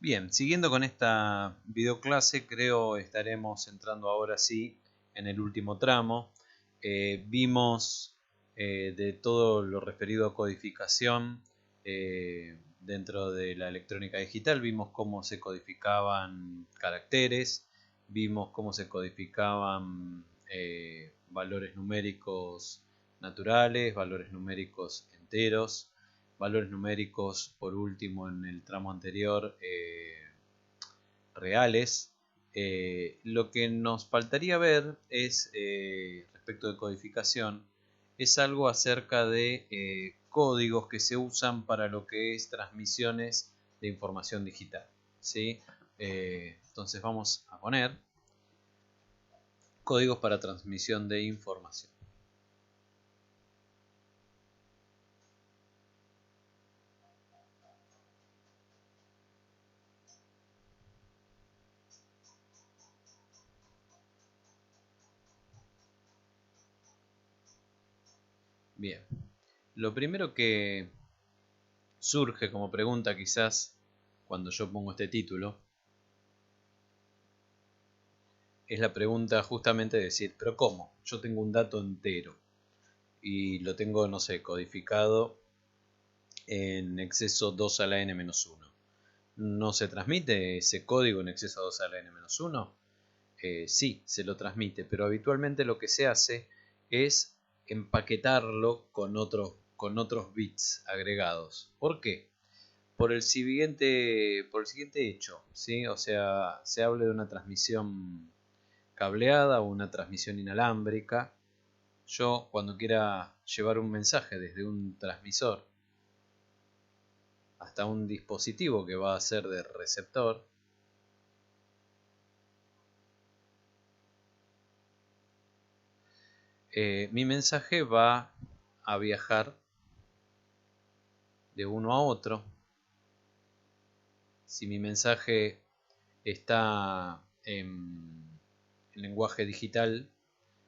Bien, siguiendo con esta videoclase, creo estaremos entrando ahora sí en el último tramo. Vimos de todo lo referido a codificación dentro de la electrónica digital, vimos cómo se codificaban caracteres, vimos cómo se codificaban valores numéricos naturales, valores numéricos enteros, valores numéricos, por último, en el tramo anterior, reales. Lo que nos faltaría ver es, respecto de codificación, es algo acerca de códigos que se usan para lo que es transmisiones de información digital, ¿sí? Entonces vamos a poner códigos para transmisión de información. Bien, lo primero que surge como pregunta quizás cuando yo pongo este título es la pregunta justamente de decir, pero ¿cómo? Yo tengo un dato entero y lo tengo, no sé, codificado en exceso 2 a la n-1. ¿No se transmite ese código en exceso 2 a la n-1? Sí, se lo transmite, pero habitualmente lo que se hace es empaquetarlo con otros bits agregados. ¿Por qué? Por el siguiente hecho, ¿sí? O sea, se habla de una transmisión cableada o una transmisión inalámbrica. Yo, cuando quiera llevar un mensaje desde un transmisor hasta un dispositivo que va a ser de receptor, mi mensaje va a viajar de uno a otro. Si mi mensaje está en lenguaje digital,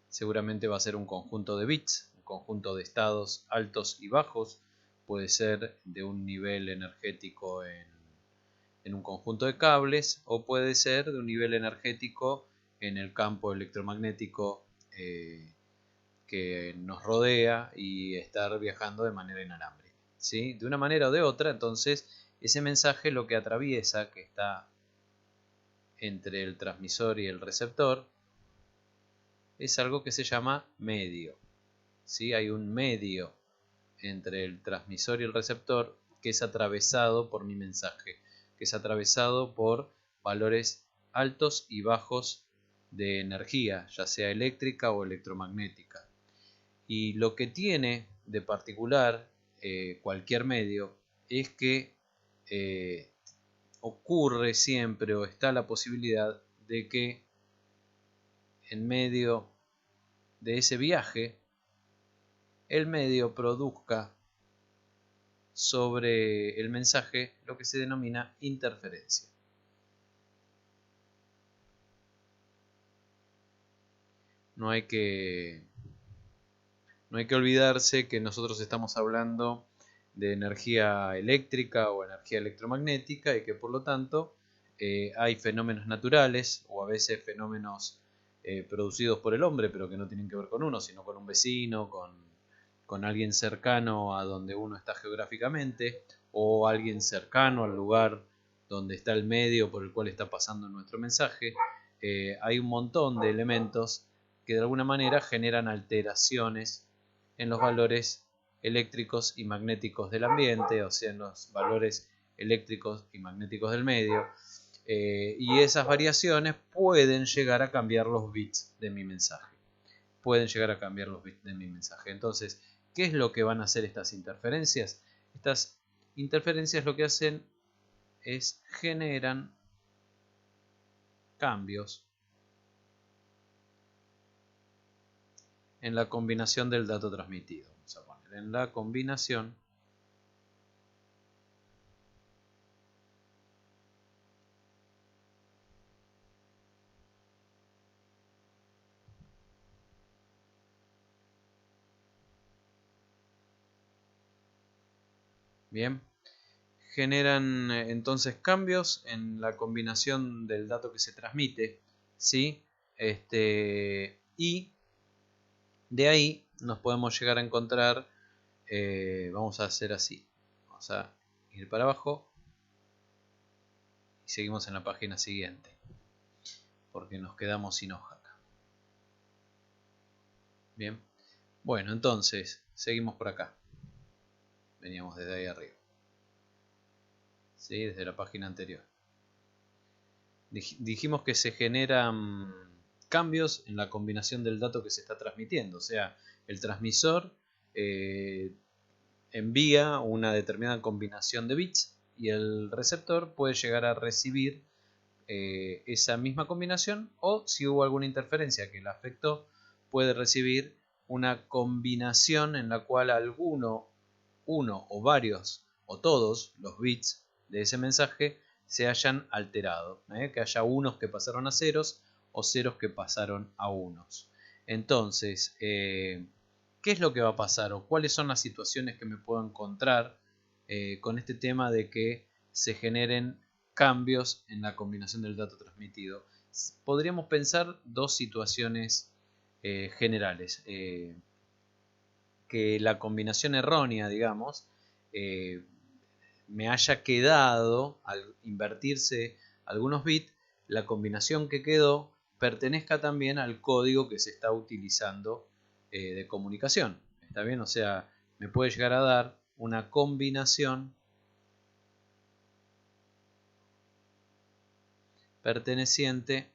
seguramente va a ser un conjunto de bits, un conjunto de estados altos y bajos. Puede ser de un nivel energético en un conjunto de cables, o puede ser de un nivel energético en el campo electromagnético que nos rodea y estar viajando de manera inalámbrica, ¿sí? De una manera o de otra, entonces ese mensaje lo que atraviesa, que está entre el transmisor y el receptor, es algo que se llama medio, ¿sí? Hay un medio entre el transmisor y el receptor que es atravesado por mi mensaje, que es atravesado por valores altos y bajos de energía, ya sea eléctrica o electromagnética. Y lo que tiene de particular cualquier medio es que eh, ocurre siempre o está la posibilidad de que en medio de ese viaje el medio produzca sobre el mensaje lo que se denomina interferencia. No hay que, no hay que olvidarse que nosotros estamos hablando de energía eléctrica o energía electromagnética y que por lo tanto hay fenómenos naturales o a veces fenómenos producidos por el hombre pero que no tienen que ver con uno sino con un vecino, con alguien cercano a donde uno está geográficamente o alguien cercano al lugar donde está el medio por el cual está pasando nuestro mensaje. Hay un montón de elementos que de alguna manera generan alteraciones en los valores eléctricos y magnéticos del ambiente, o sea, en los valores eléctricos y magnéticos del medio, y esas variaciones pueden llegar a cambiar los bits de mi mensaje. Pueden llegar a cambiar los bits de mi mensaje. Entonces, ¿qué es lo que van a hacer estas interferencias? Estas interferencias lo que hacen es generan cambios en la combinación del dato transmitido. Vamos a poner en la combinación bien, generan entonces cambios en la combinación del dato que se transmite, ¿sí? Y de ahí nos podemos llegar a encontrar, vamos a hacer así, vamos a ir para abajo y seguimos en la página siguiente, porque nos quedamos sin hoja acá. Bien, bueno, entonces seguimos por acá, veníamos desde ahí arriba, ¿sí? Desde la página anterior. Dijimos que se generan cambios en la combinación del dato que se está transmitiendo, o sea, el transmisor envía una determinada combinación de bits y el receptor puede llegar a recibir esa misma combinación, o si hubo alguna interferencia que la afectó, puede recibir una combinación en la cual uno o varios o todos los bits de ese mensaje se hayan alterado, que haya unos que pasaron a ceros o ceros que pasaron a unos. Entonces, ¿qué es lo que va a pasar o cuáles son las situaciones que me puedo encontrar con este tema de que se generen cambios en la combinación del dato transmitido? Podríamos pensar dos situaciones generales. Que la combinación errónea, digamos, me haya quedado, al invertirse algunos bits, la combinación que quedó pertenezca también al código que se está utilizando de comunicación. ¿Está bien? O sea, me puede llegar a dar una combinación perteneciente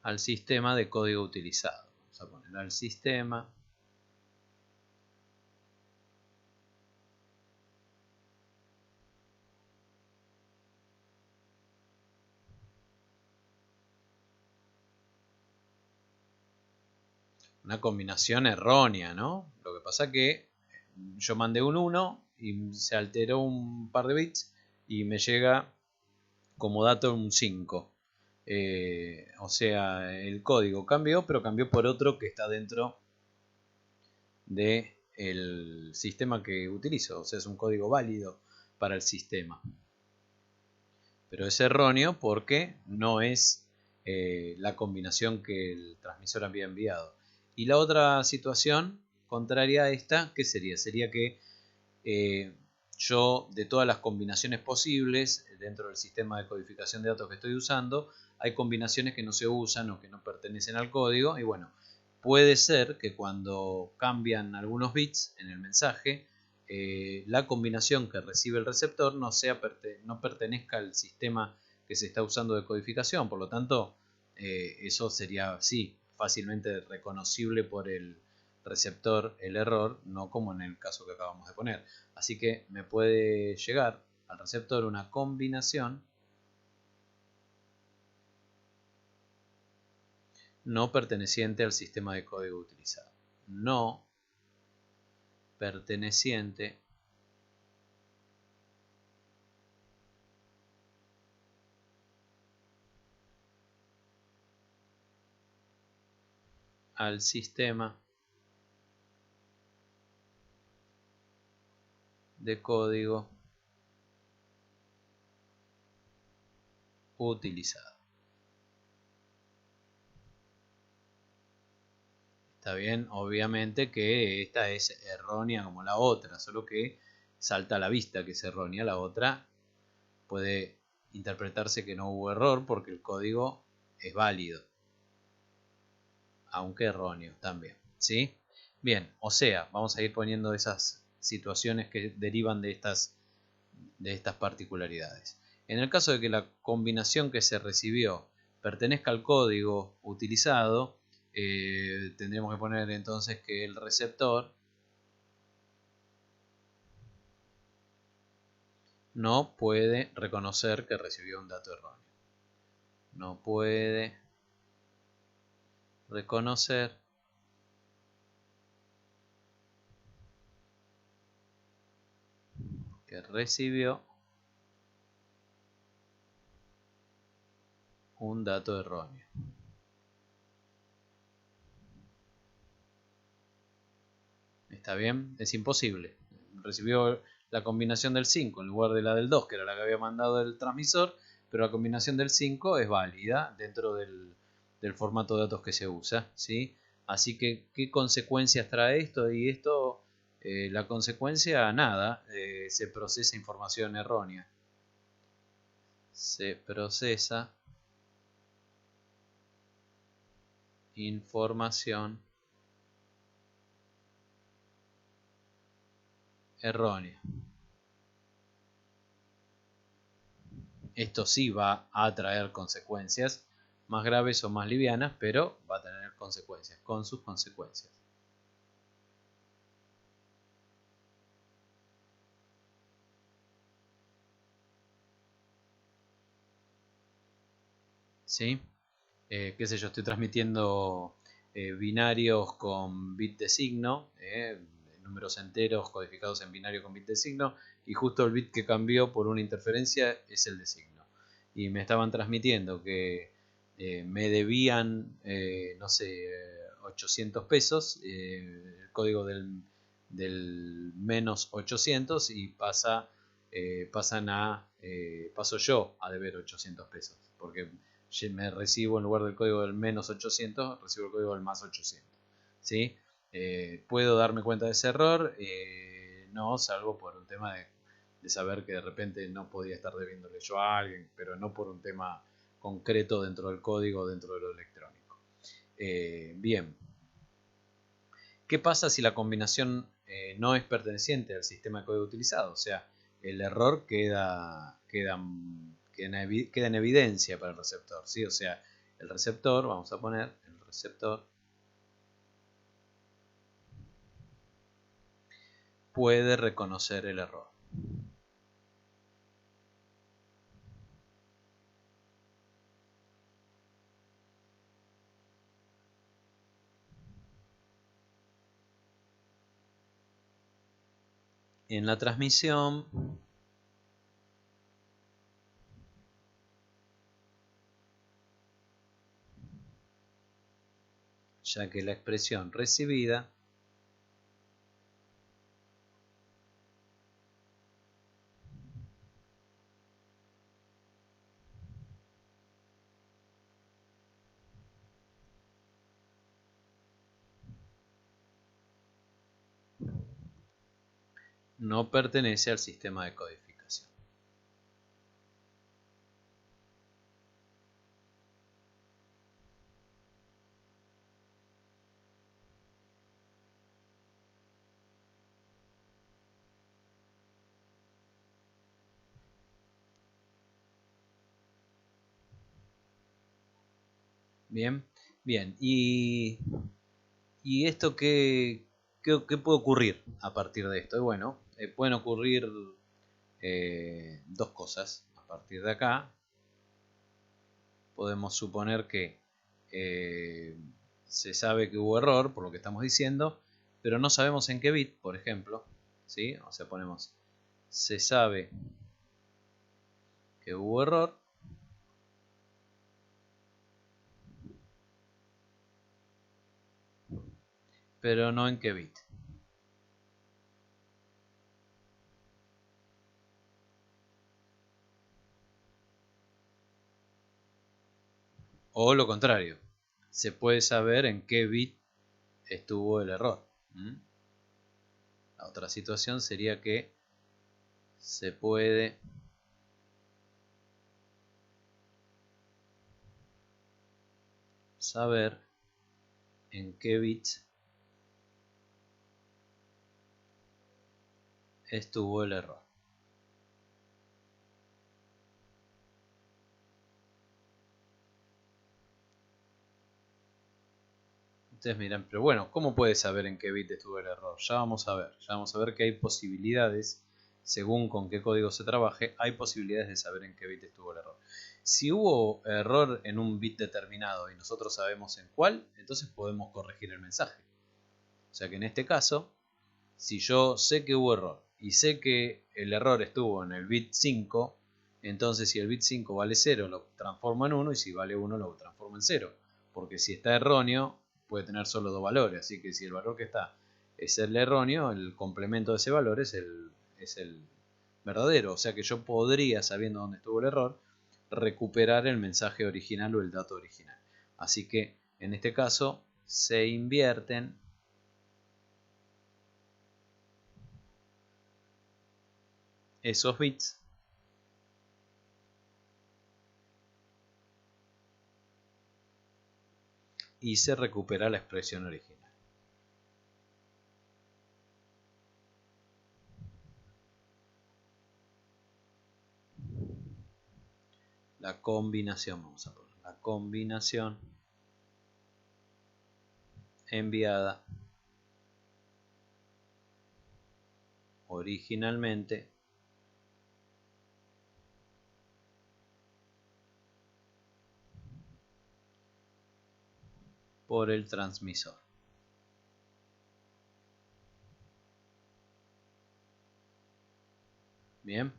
al sistema de código utilizado. Vamos a poner al sistema una combinación errónea, ¿no? Lo que pasa que yo mandé un 1 y se alteró un par de bits y me llega como dato un 5. O sea, el código cambió, pero cambió por otro que está dentro del sistema que utilizo. O sea, es un código válido para el sistema. Pero es erróneo porque no es la combinación que el transmisor había enviado. Y la otra situación contraria a esta, ¿qué sería? Sería que yo, de todas las combinaciones posibles dentro del sistema de codificación de datos que estoy usando, hay combinaciones que no se usan o que no pertenecen al código, y bueno, puede ser que cuando cambian algunos bits en el mensaje, la combinación que recibe el receptor no pertenezca al sistema que se está usando de codificación. Por lo tanto, eso sería, sí, fácilmente reconocible por el receptor el error, no como en el caso que acabamos de poner. Así que me puede llegar al receptor una combinación no perteneciente al sistema de código utilizado. No perteneciente al sistema de código utilizado. Está bien, obviamente que esta es errónea como la otra, solo que salta a la vista que es errónea. La otra puede interpretarse que no hubo error porque el código es válido, aunque erróneo también, ¿sí? Bien, o sea, vamos a ir poniendo esas situaciones que derivan de estas particularidades. En el caso de que la combinación que se recibió pertenezca al código utilizado, tendríamos que poner entonces que el receptor no puede reconocer que recibió un dato erróneo. No puede reconocer que recibió un dato erróneo. ¿Está bien? Es imposible. Recibió la combinación del 5 en lugar de la del 2, que era la que había mandado el transmisor, pero la combinación del 5 es válida dentro del formato de datos que se usa, ¿sí? Así que, ¿qué consecuencias trae esto? Y esto, la consecuencia, nada, se procesa información errónea. Se procesa información errónea. Esto sí va a traer consecuencias más graves o más livianas, pero va a tener consecuencias, con sus consecuencias. ¿Sí? Qué sé yo, estoy transmitiendo binarios con bit de signo, números enteros codificados en binario con bit de signo, y justo el bit que cambió por una interferencia es el de signo. Y me estaban transmitiendo que me debían, no sé, 800 pesos, el código del menos 800, y paso yo a deber 800 pesos, porque me recibo en lugar del código del menos 800, recibo el código del más 800. ¿Sí? ¿Puedo darme cuenta de ese error? No, salvo por un tema de saber que de repente no podía estar debiéndole yo a alguien, pero no por un tema concreto dentro del código, dentro de lo electrónico. Bien. ¿Qué pasa si la combinación no es perteneciente al sistema de código utilizado? O sea, el error queda en evidencia para el receptor, ¿sí? O sea, el receptor, vamos a poner el receptor, puede reconocer el error. En la transmisión, ya que la expresión recibida no pertenece al sistema de codificación. Bien, bien. ¿Y esto qué puede ocurrir a partir de esto? Y bueno, pueden ocurrir dos cosas. A partir de acá, podemos suponer que se sabe que hubo error, por lo que estamos diciendo, pero no sabemos en qué bit, por ejemplo. ¿Sí? O sea, ponemos, se sabe que hubo error, pero no en qué bit. O lo contrario, se puede saber en qué bit estuvo el error. La otra situación sería que se puede saber en qué bit estuvo el error. Ustedes miran, pero bueno, ¿cómo puedes saber en qué bit estuvo el error? Ya vamos a ver que hay posibilidades, según con qué código se trabaje, hay posibilidades de saber en qué bit estuvo el error. Si hubo error en un bit determinado y nosotros sabemos en cuál, entonces podemos corregir el mensaje. O sea que en este caso, si yo sé que hubo error y sé que el error estuvo en el bit 5, entonces si el bit 5 vale 0 lo transformo en 1, y si vale 1 lo transformo en 0. Porque si está erróneo puede tener solo dos valores, así que si el valor que está es el erróneo, el complemento de ese valor es el verdadero. O sea que yo podría, sabiendo dónde estuvo el error, recuperar el mensaje original o el dato original. Así que en este caso se invierten esos bits y se recupera la expresión original. La combinación, vamos a poner la combinación enviada originalmente por el transmisor. Bien,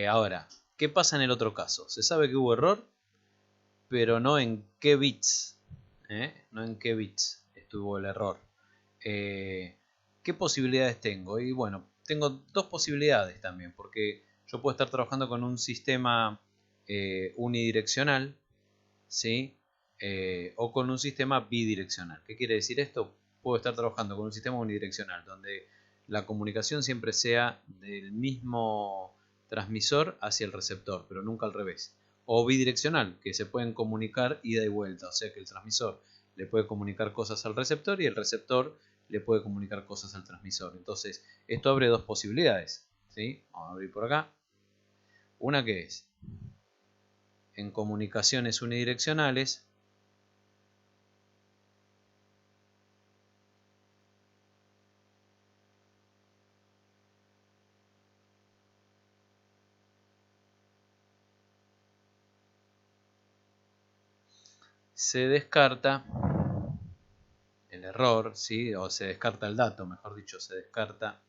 ahora, ¿qué pasa en el otro caso? Se sabe que hubo error, pero no en qué bits, no en qué bits estuvo el error. ¿Qué posibilidades tengo? Y bueno, tengo dos posibilidades también, porque yo puedo estar trabajando con un sistema unidireccional, ¿sí? O con un sistema bidireccional. ¿Qué quiere decir esto? Puedo estar trabajando con un sistema unidireccional, donde la comunicación siempre sea del mismo transmisor hacia el receptor, pero nunca al revés. O bidireccional, que se pueden comunicar ida y vuelta, o sea que el transmisor le puede comunicar cosas al receptor y el receptor le puede comunicar cosas al transmisor. Entonces, esto abre dos posibilidades, ¿sí? Vamos a abrir por acá. Una que es, en comunicaciones unidireccionales, se descarta el error, ¿sí? O se descarta el dato, mejor dicho, se descarta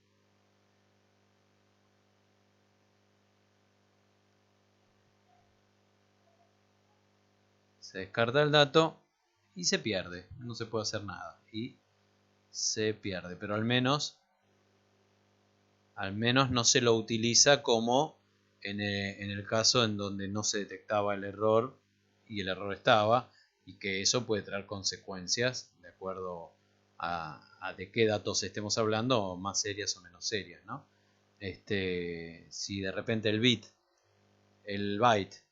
el dato y se pierde, no se puede hacer nada y se pierde, pero al menos no se lo utiliza como en el caso en donde no se detectaba el error y el error estaba, y que eso puede traer consecuencias de acuerdo a de qué datos estemos hablando, más serias o menos serias, ¿no? Si de repente el byte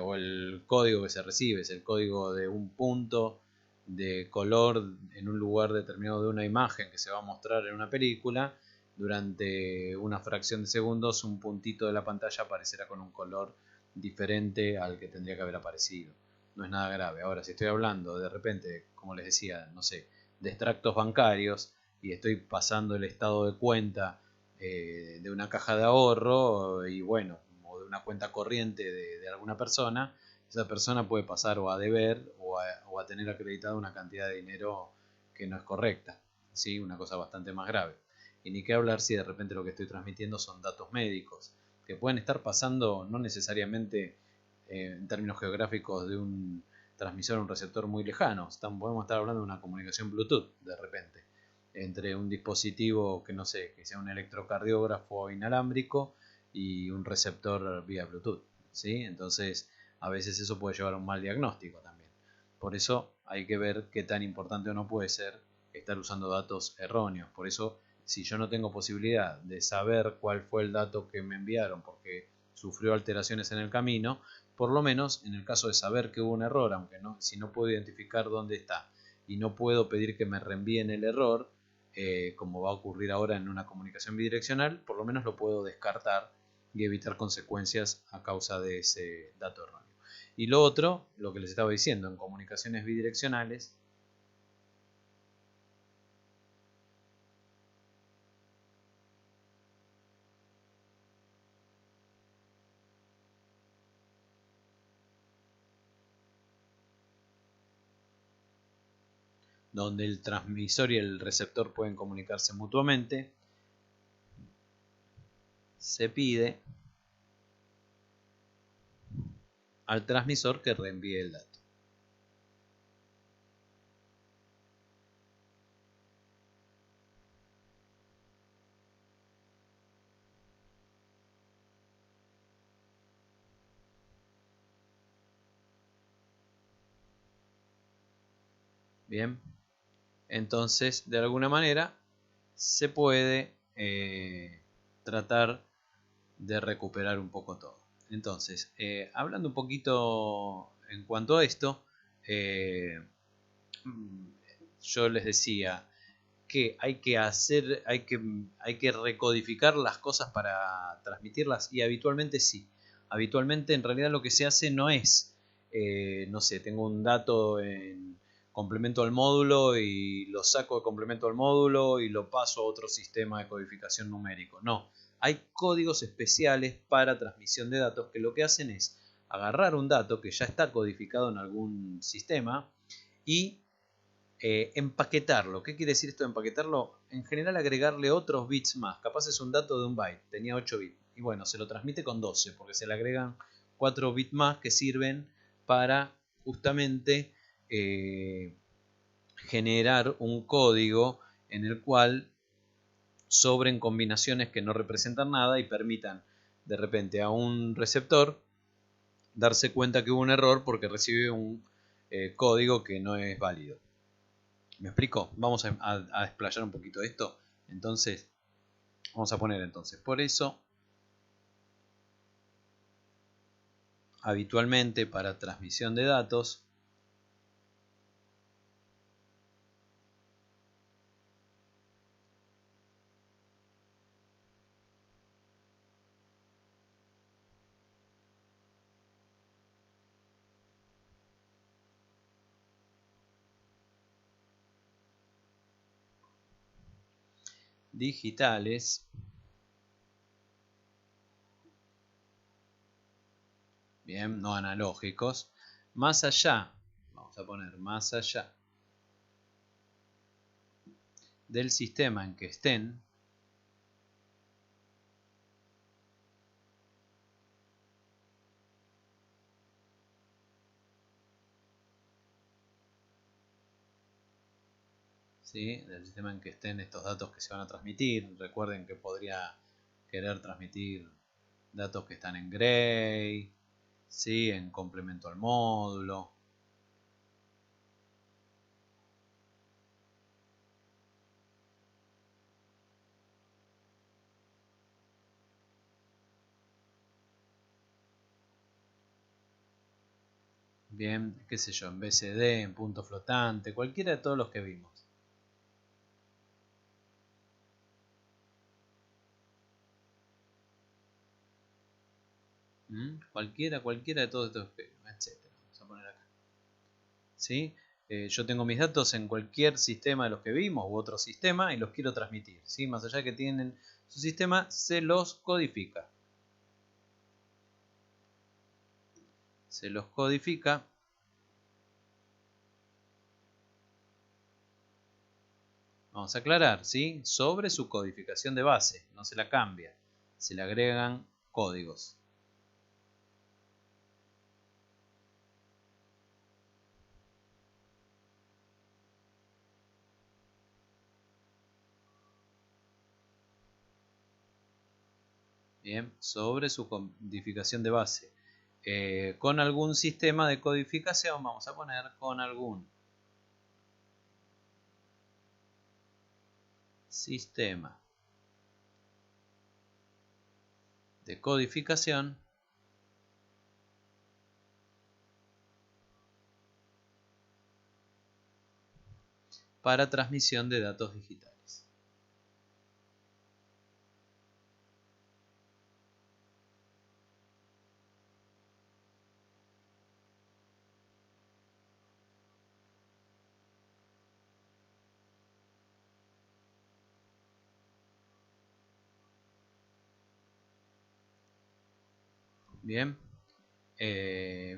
o el código que se recibe es el código de un punto de color en un lugar determinado de una imagen que se va a mostrar en una película, durante una fracción de segundos un puntito de la pantalla aparecerá con un color diferente al que tendría que haber aparecido. No es nada grave. Ahora, si estoy hablando de repente, como les decía, no sé, de extractos bancarios y estoy pasando el estado de cuenta de una caja de ahorro y bueno, o de una cuenta corriente de alguna persona, esa persona puede pasar o a deber o a tener acreditada una cantidad de dinero que no es correcta, ¿sí? Una cosa bastante más grave. Y ni qué hablar si de repente lo que estoy transmitiendo son datos médicos, que pueden estar pasando no necesariamente en términos geográficos de un transmisor a un receptor muy lejano. Podemos estar hablando de una comunicación Bluetooth de repente, entre un dispositivo que no sé, que sea un electrocardiógrafo inalámbrico y un receptor vía Bluetooth, ¿sí? Entonces, a veces eso puede llevar a un mal diagnóstico también. Por eso hay que ver qué tan importante o no puede ser estar usando datos erróneos. Por eso, si yo no tengo posibilidad de saber cuál fue el dato que me enviaron porque sufrió alteraciones en el camino, por lo menos en el caso de saber que hubo un error, aunque no, si no puedo identificar dónde está y no puedo pedir que me reenvíen el error, como va a ocurrir ahora en una comunicación bidireccional, por lo menos lo puedo descartar y evitar consecuencias a causa de ese dato erróneo. Y lo otro, lo que les estaba diciendo, en comunicaciones bidireccionales, donde el transmisor y el receptor pueden comunicarse mutuamente, se pide al transmisor que reenvíe el dato. Bien, entonces de alguna manera se puede tratar de recuperar un poco todo. Entonces, hablando un poquito en cuanto a esto, yo les decía que hay que recodificar las cosas para transmitirlas, y habitualmente sí. Habitualmente en realidad lo que se hace no es, no sé, tengo un dato en complemento al módulo y lo saco de complemento al módulo y lo paso a otro sistema de codificación numérico. No, hay códigos especiales para transmisión de datos que lo que hacen es agarrar un dato que ya está codificado en algún sistema y empaquetarlo. ¿Qué quiere decir esto de empaquetarlo? En general agregarle otros bits más. Capaz es un dato de un byte, tenía 8 bits. Y bueno, se lo transmite con 12 porque se le agregan 4 bits más que sirven para justamente generar un código en el cual sobren combinaciones que no representan nada y permitan de repente a un receptor darse cuenta que hubo un error porque recibe un código que no es válido. ¿Me explico? Vamos a desplayar un poquito esto. Entonces, vamos a poner entonces, por eso, habitualmente para transmisión de datos, digitales, bien, no analógicos, más allá, vamos a poner más allá del sistema en que estén, ¿sí? Del sistema en que estén estos datos que se van a transmitir. Recuerden que podría querer transmitir datos que están en gray, ¿sí? En complemento al módulo. Bien, qué sé yo, en BCD, en punto flotante, cualquiera de todos los que vimos. Cualquiera de todos estos que vimos, etcétera. Vamos a poner acá. ¿Sí? Yo tengo mis datos en cualquier sistema de los que vimos u otro sistema y los quiero transmitir. ¿Sí? Más allá de que tienen su sistema, se los codifica. Se los codifica. Vamos a aclarar, ¿sí? Sobre su codificación de base, no se la cambia, se le agregan códigos. Bien, sobre su codificación de base. Con algún sistema de codificación, vamos a poner con algún sistema de codificación para transmisión de datos digitales. Bien,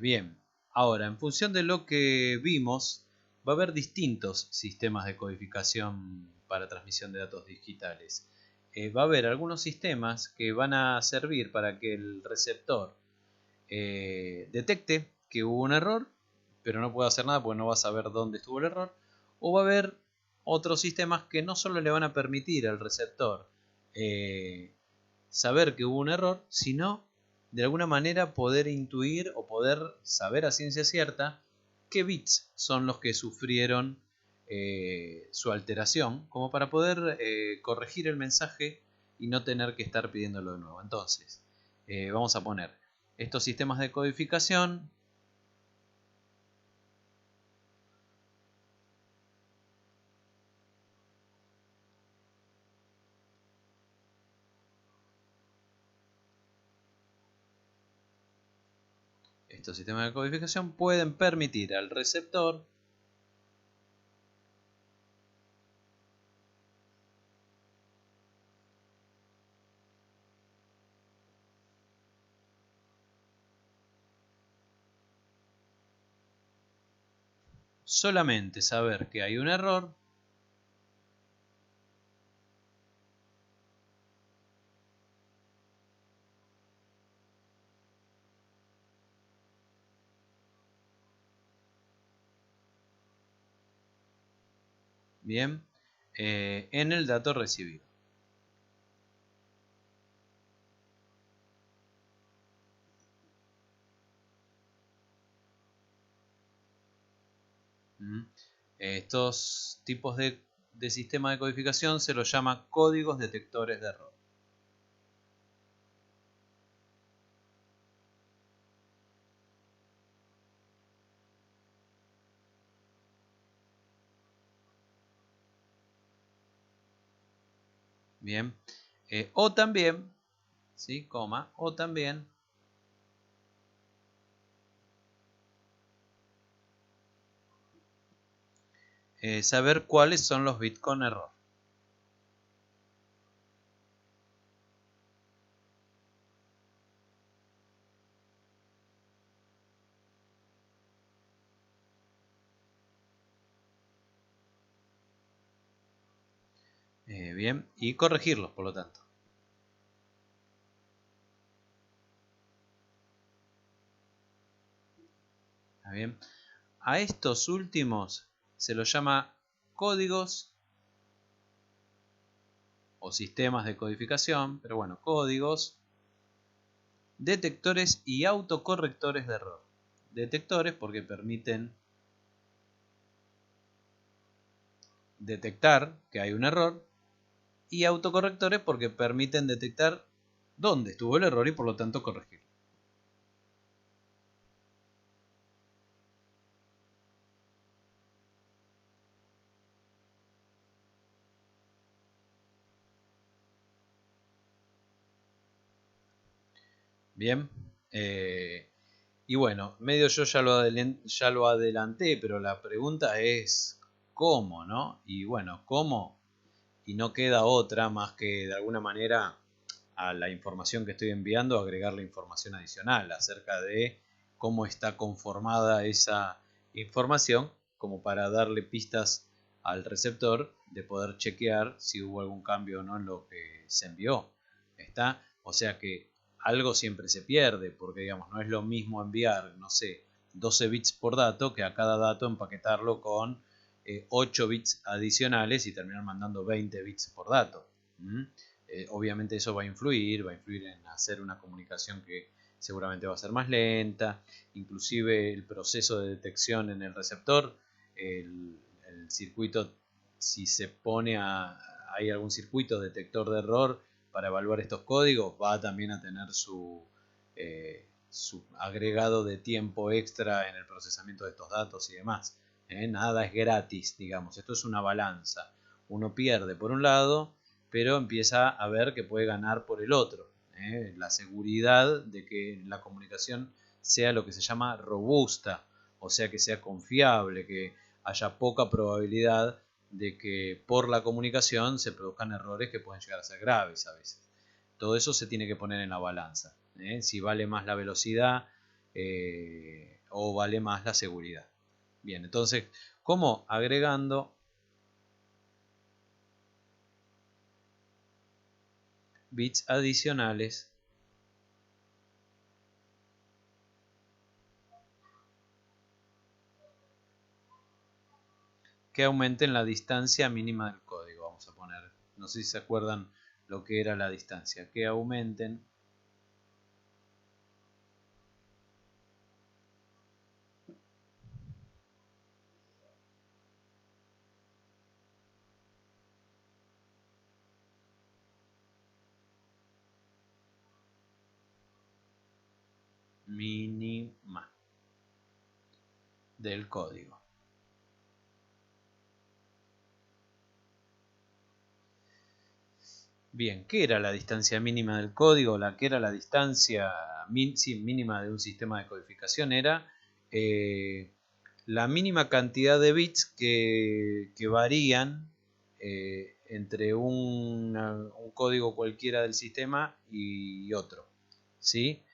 bien. Ahora, en función de lo que vimos, va a haber distintos sistemas de codificación para transmisión de datos digitales. Va a haber algunos sistemas que van a servir para que el receptor detecte que hubo un error, pero no puede hacer nada porque no va a saber dónde estuvo el error. O va a haber otros sistemas que no solo le van a permitir al receptor saber que hubo un error, sino de alguna manera poder intuir o poder saber a ciencia cierta qué bits son los que sufrieron su alteración, como para poder corregir el mensaje y no tener que estar pidiéndolo de nuevo. Entonces, vamos a poner estos sistemas de codificación. Estos sistemas de codificación pueden permitir al receptor solamente saber que hay un error bien en el dato recibido. Estos tipos de sistema de codificación se los llama códigos detectores de error. Bien, o también, ¿sí? O también saber cuáles son los bits con error. Bien, y corregirlos, por lo tanto. Bien. A estos últimos se los llama códigos o sistemas de codificación, pero bueno, códigos, detectores y autocorrectores de error. Detectores porque permiten detectar que hay un error y autocorrectores porque permiten detectar dónde estuvo el error y por lo tanto corregirlo. Bien, y bueno, medio yo ya lo adelanté, pero la pregunta es ¿cómo, no? Y bueno, ¿cómo? Y no queda otra más que de alguna manera a la información que estoy enviando agregarle información adicional acerca de cómo está conformada esa información, como para darle pistas al receptor de poder chequear si hubo algún cambio o no en lo que se envió. ¿Está? O sea que algo siempre se pierde, porque digamos, no es lo mismo enviar, no sé, 12 bits por dato que a cada dato empaquetarlo con 8 bits adicionales y terminar mandando 20 bits por dato. Obviamente eso va a influir en hacer una comunicación que seguramente va a ser más lenta, inclusive el proceso de detección en el receptor, el circuito, si se pone hay algún circuito detector de error para evaluar estos códigos, va también a tener su agregado de tiempo extra en el procesamiento de estos datos y demás. Nada es gratis, digamos, esto es una balanza. Uno pierde por un lado, pero empieza a ver que puede ganar por el otro. La seguridad de que la comunicación sea lo que se llama robusta, o sea que sea confiable, que haya poca probabilidad de que por la comunicación se produzcan errores que pueden llegar a ser graves a veces. Todo eso se tiene que poner en la balanza. Si vale más la velocidad o vale más la seguridad. Bien, entonces, ¿cómo? Agregando bits adicionales que aumenten la distancia mínima del código. Vamos a poner, no sé si se acuerdan lo que era la distancia, que aumenten mínima del código. Bien, ¿qué era la distancia mínima del código? ¿Qué era la distancia mínima de un sistema de codificación? Era la mínima cantidad de bits que varían entre un código cualquiera del sistema y otro, ¿sí?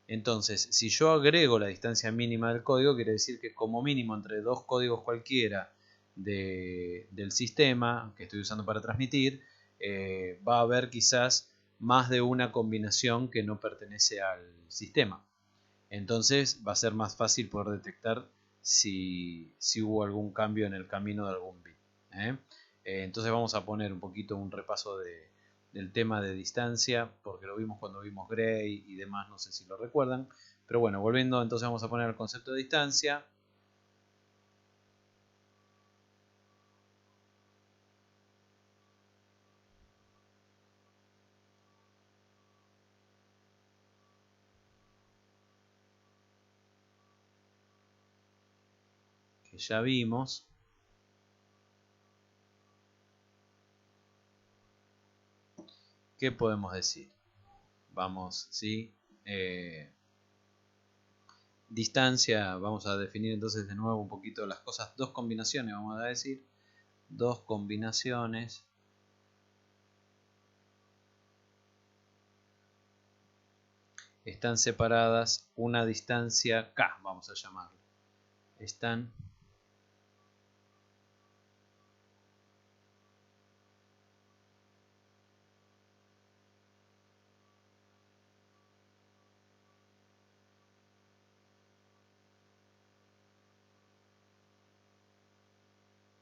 Entonces, si yo agrego la distancia mínima del código, quiere decir que como mínimo entre dos códigos cualquiera del sistema que estoy usando para transmitir, va a haber quizás más de una combinación que no pertenece al sistema. Entonces va a ser más fácil poder detectar si hubo algún cambio en el camino de algún bit. Entonces vamos a poner un poquito un repaso del tema de distancia, porque lo vimos cuando vimos Gray y demás, no sé si lo recuerdan. Pero bueno, volviendo, entonces vamos a poner el concepto de distancia. Que ya vimos. ¿Qué podemos decir? Vamos, ¿sí? Distancia, vamos a definir entonces de nuevo un poquito las cosas. Dos combinaciones, vamos a decir. Dos combinaciones están separadas una distancia k, vamos a llamarlo. Están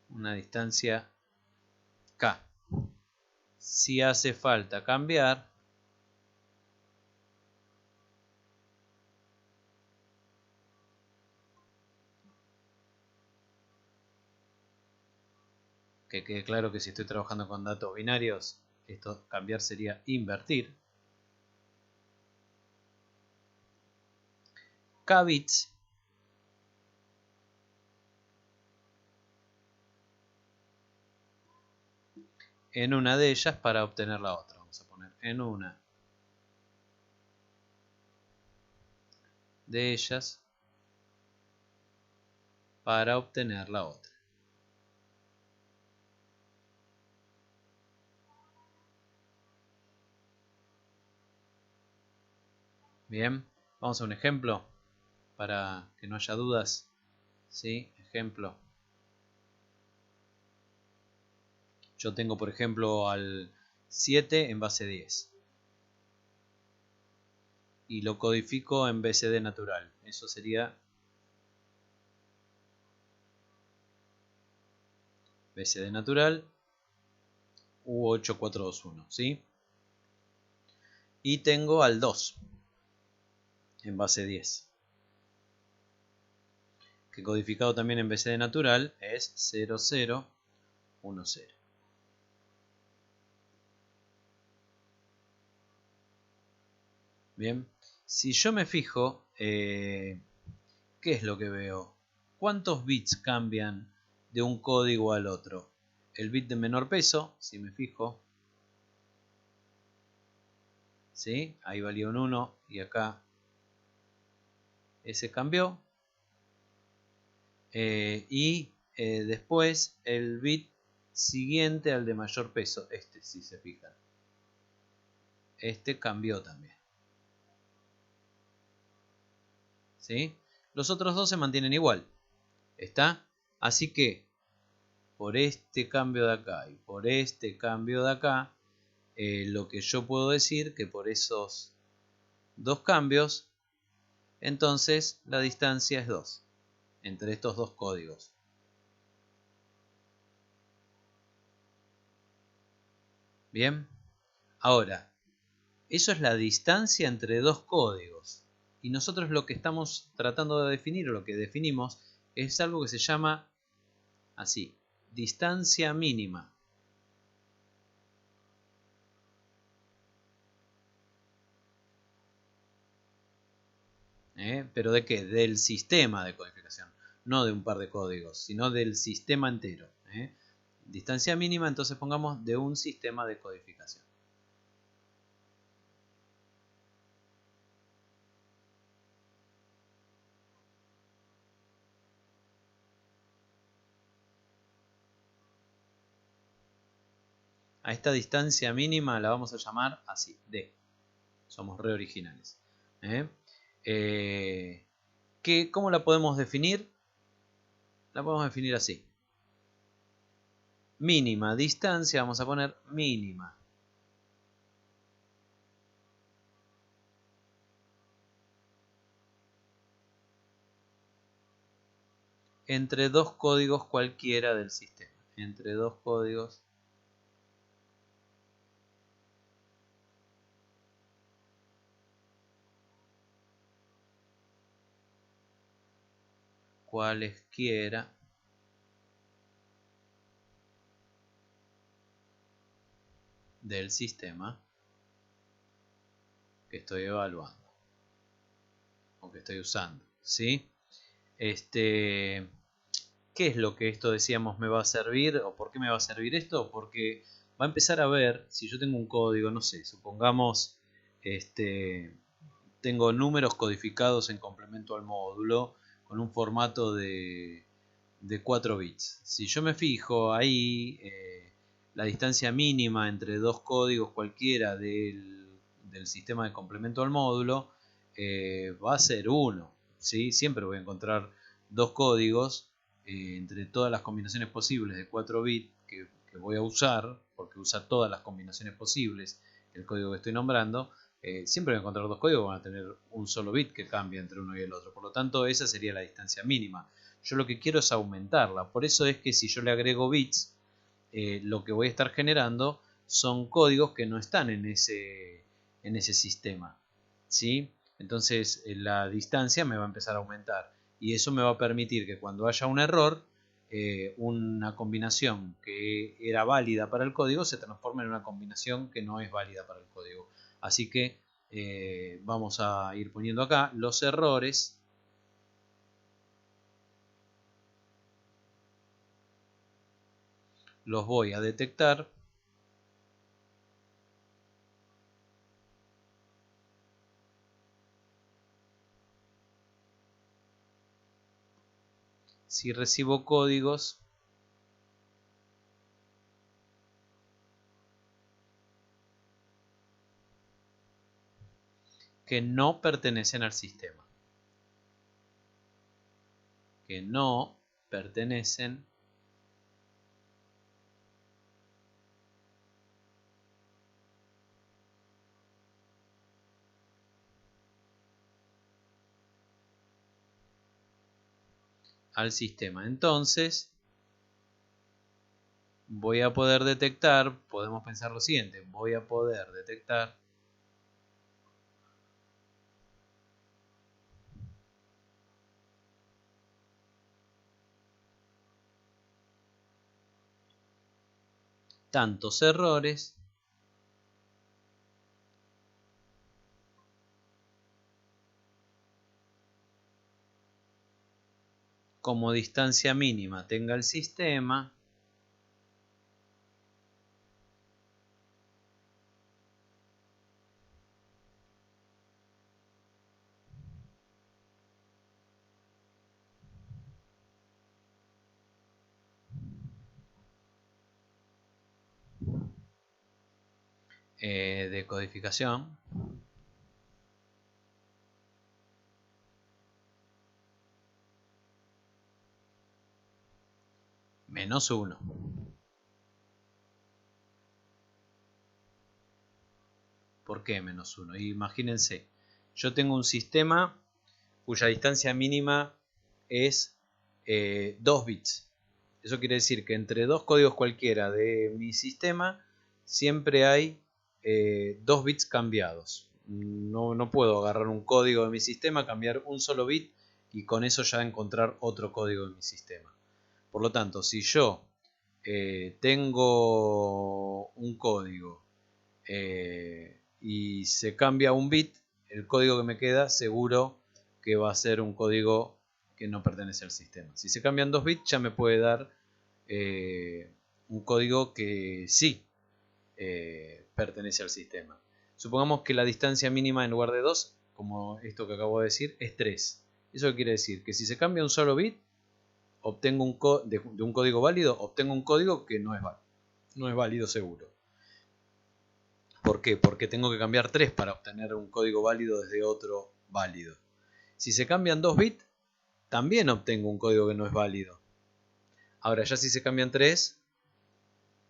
una distancia k. Si hace falta cambiar, que quede claro que si estoy trabajando con datos binarios, esto cambiar sería invertir. K bits en una de ellas para obtener la otra. Vamos a poner en una de ellas para obtener la otra. Bien, vamos a un ejemplo para que no haya dudas. ¿Sí? Ejemplo. Yo tengo, por ejemplo, al 7 en base 10. Y lo codifico en BCD natural. Eso sería BCD natural U8421, ¿sí? Y tengo al 2 en base 10. Que codificado también en BCD natural es 0010. Bien, si yo me fijo, ¿qué es lo que veo? ¿Cuántos bits cambian de un código al otro? El bit de menor peso, si me fijo, ¿sí? Ahí valía un 1 y acá ese cambió. Después el bit siguiente al de mayor peso, este, si se fijan. Este cambió también. ¿Sí? Los otros dos se mantienen igual. ¿Está? Así que por este cambio de acá y por este cambio de acá, lo que yo puedo decir que por esos dos cambios, entonces la distancia es 2 entre estos dos códigos. Bien, ahora, eso es la distancia entre dos códigos. Y nosotros lo que estamos tratando de definir, o lo que definimos, es algo que se llama así, distancia mínima. ¿Pero de qué? Del sistema de codificación, no de un par de códigos, sino del sistema entero. Distancia mínima, entonces pongamos de un sistema de codificación. A esta distancia mínima la vamos a llamar así, D. Somos re originales. ¿Cómo la podemos definir? La podemos definir así. Mínima distancia, vamos a poner mínima. Entre dos códigos cualquiera del sistema. Entre dos códigos cualesquiera del sistema que estoy evaluando o que estoy usando, ¿sí? ¿Qué es lo que esto decíamos me va a servir o por qué me va a servir esto? Porque va a empezar a ver, si yo tengo un código, no sé, supongamos tengo números codificados en complemento al módulo con un formato de 4 bits. Si yo me fijo ahí, la distancia mínima entre dos códigos cualquiera del sistema de complemento al módulo va a ser 1. ¿Sí? Siempre voy a encontrar dos códigos entre todas las combinaciones posibles de 4 bits que voy a usar, porque usa todas las combinaciones posibles el código que estoy nombrando. Siempre voy a encontrar dos códigos, van a tener un solo bit que cambia entre uno y el otro. Por lo tanto, esa sería la distancia mínima. Yo lo que quiero es aumentarla. Por eso es que si yo le agrego bits, lo que voy a estar generando son códigos que no están en ese sistema, ¿sí? Entonces la distancia me va a empezar a aumentar y eso me va a permitir que cuando haya un error, una combinación que era válida para el código se transforme en una combinación que no es válida para el código. Así que vamos a ir poniendo acá los errores. Los voy a detectar si recibo códigos que no pertenecen al sistema. Que no pertenecen al sistema. Entonces voy a poder detectar, podemos pensar lo siguiente, voy a poder detectar tantos errores como distancia mínima tenga el sistema de codificación menos 1. ¿Por qué menos 1? Imagínense, yo tengo un sistema cuya distancia mínima es 2 bits. Eso quiere decir que entre dos códigos cualquiera de mi sistema siempre hay 2 bits cambiados. No puedo agarrar un código de mi sistema, cambiar un solo bit y con eso ya encontrar otro código de mi sistema. Por lo tanto, si yo tengo un código y se cambia un bit, el código que me queda seguro que va a ser un código que no pertenece al sistema. Si se cambian 2 bits ya me puede dar un código que sí pertenece al sistema. Supongamos que la distancia mínima en lugar de 2, como esto que acabo de decir, es 3. ¿Eso quiere decir? Que si se cambia un solo bit, obtengo de un código válido, obtengo un código que no es válido seguro. ¿Por qué? Porque tengo que cambiar 3 para obtener un código válido desde otro válido. Si se cambian 2 bits, también obtengo un código que no es válido. Ahora ya si se cambian 3,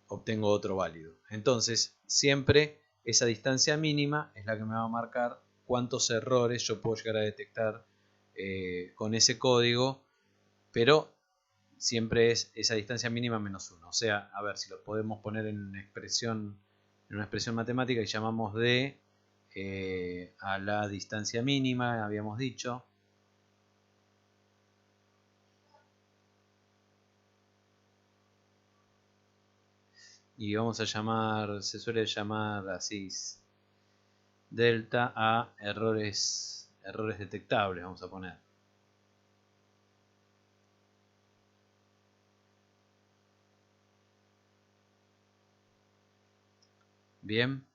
obtengo otro válido. Entonces, siempre esa distancia mínima es la que me va a marcar cuántos errores yo puedo llegar a detectar con ese código, pero siempre es esa distancia mínima menos 1. O sea, a ver si lo podemos poner en una expresión matemática y llamamos d a la distancia mínima, habíamos dicho. Y vamos a llamar, se suele llamar así, delta a errores detectables, vamos a poner. Bien,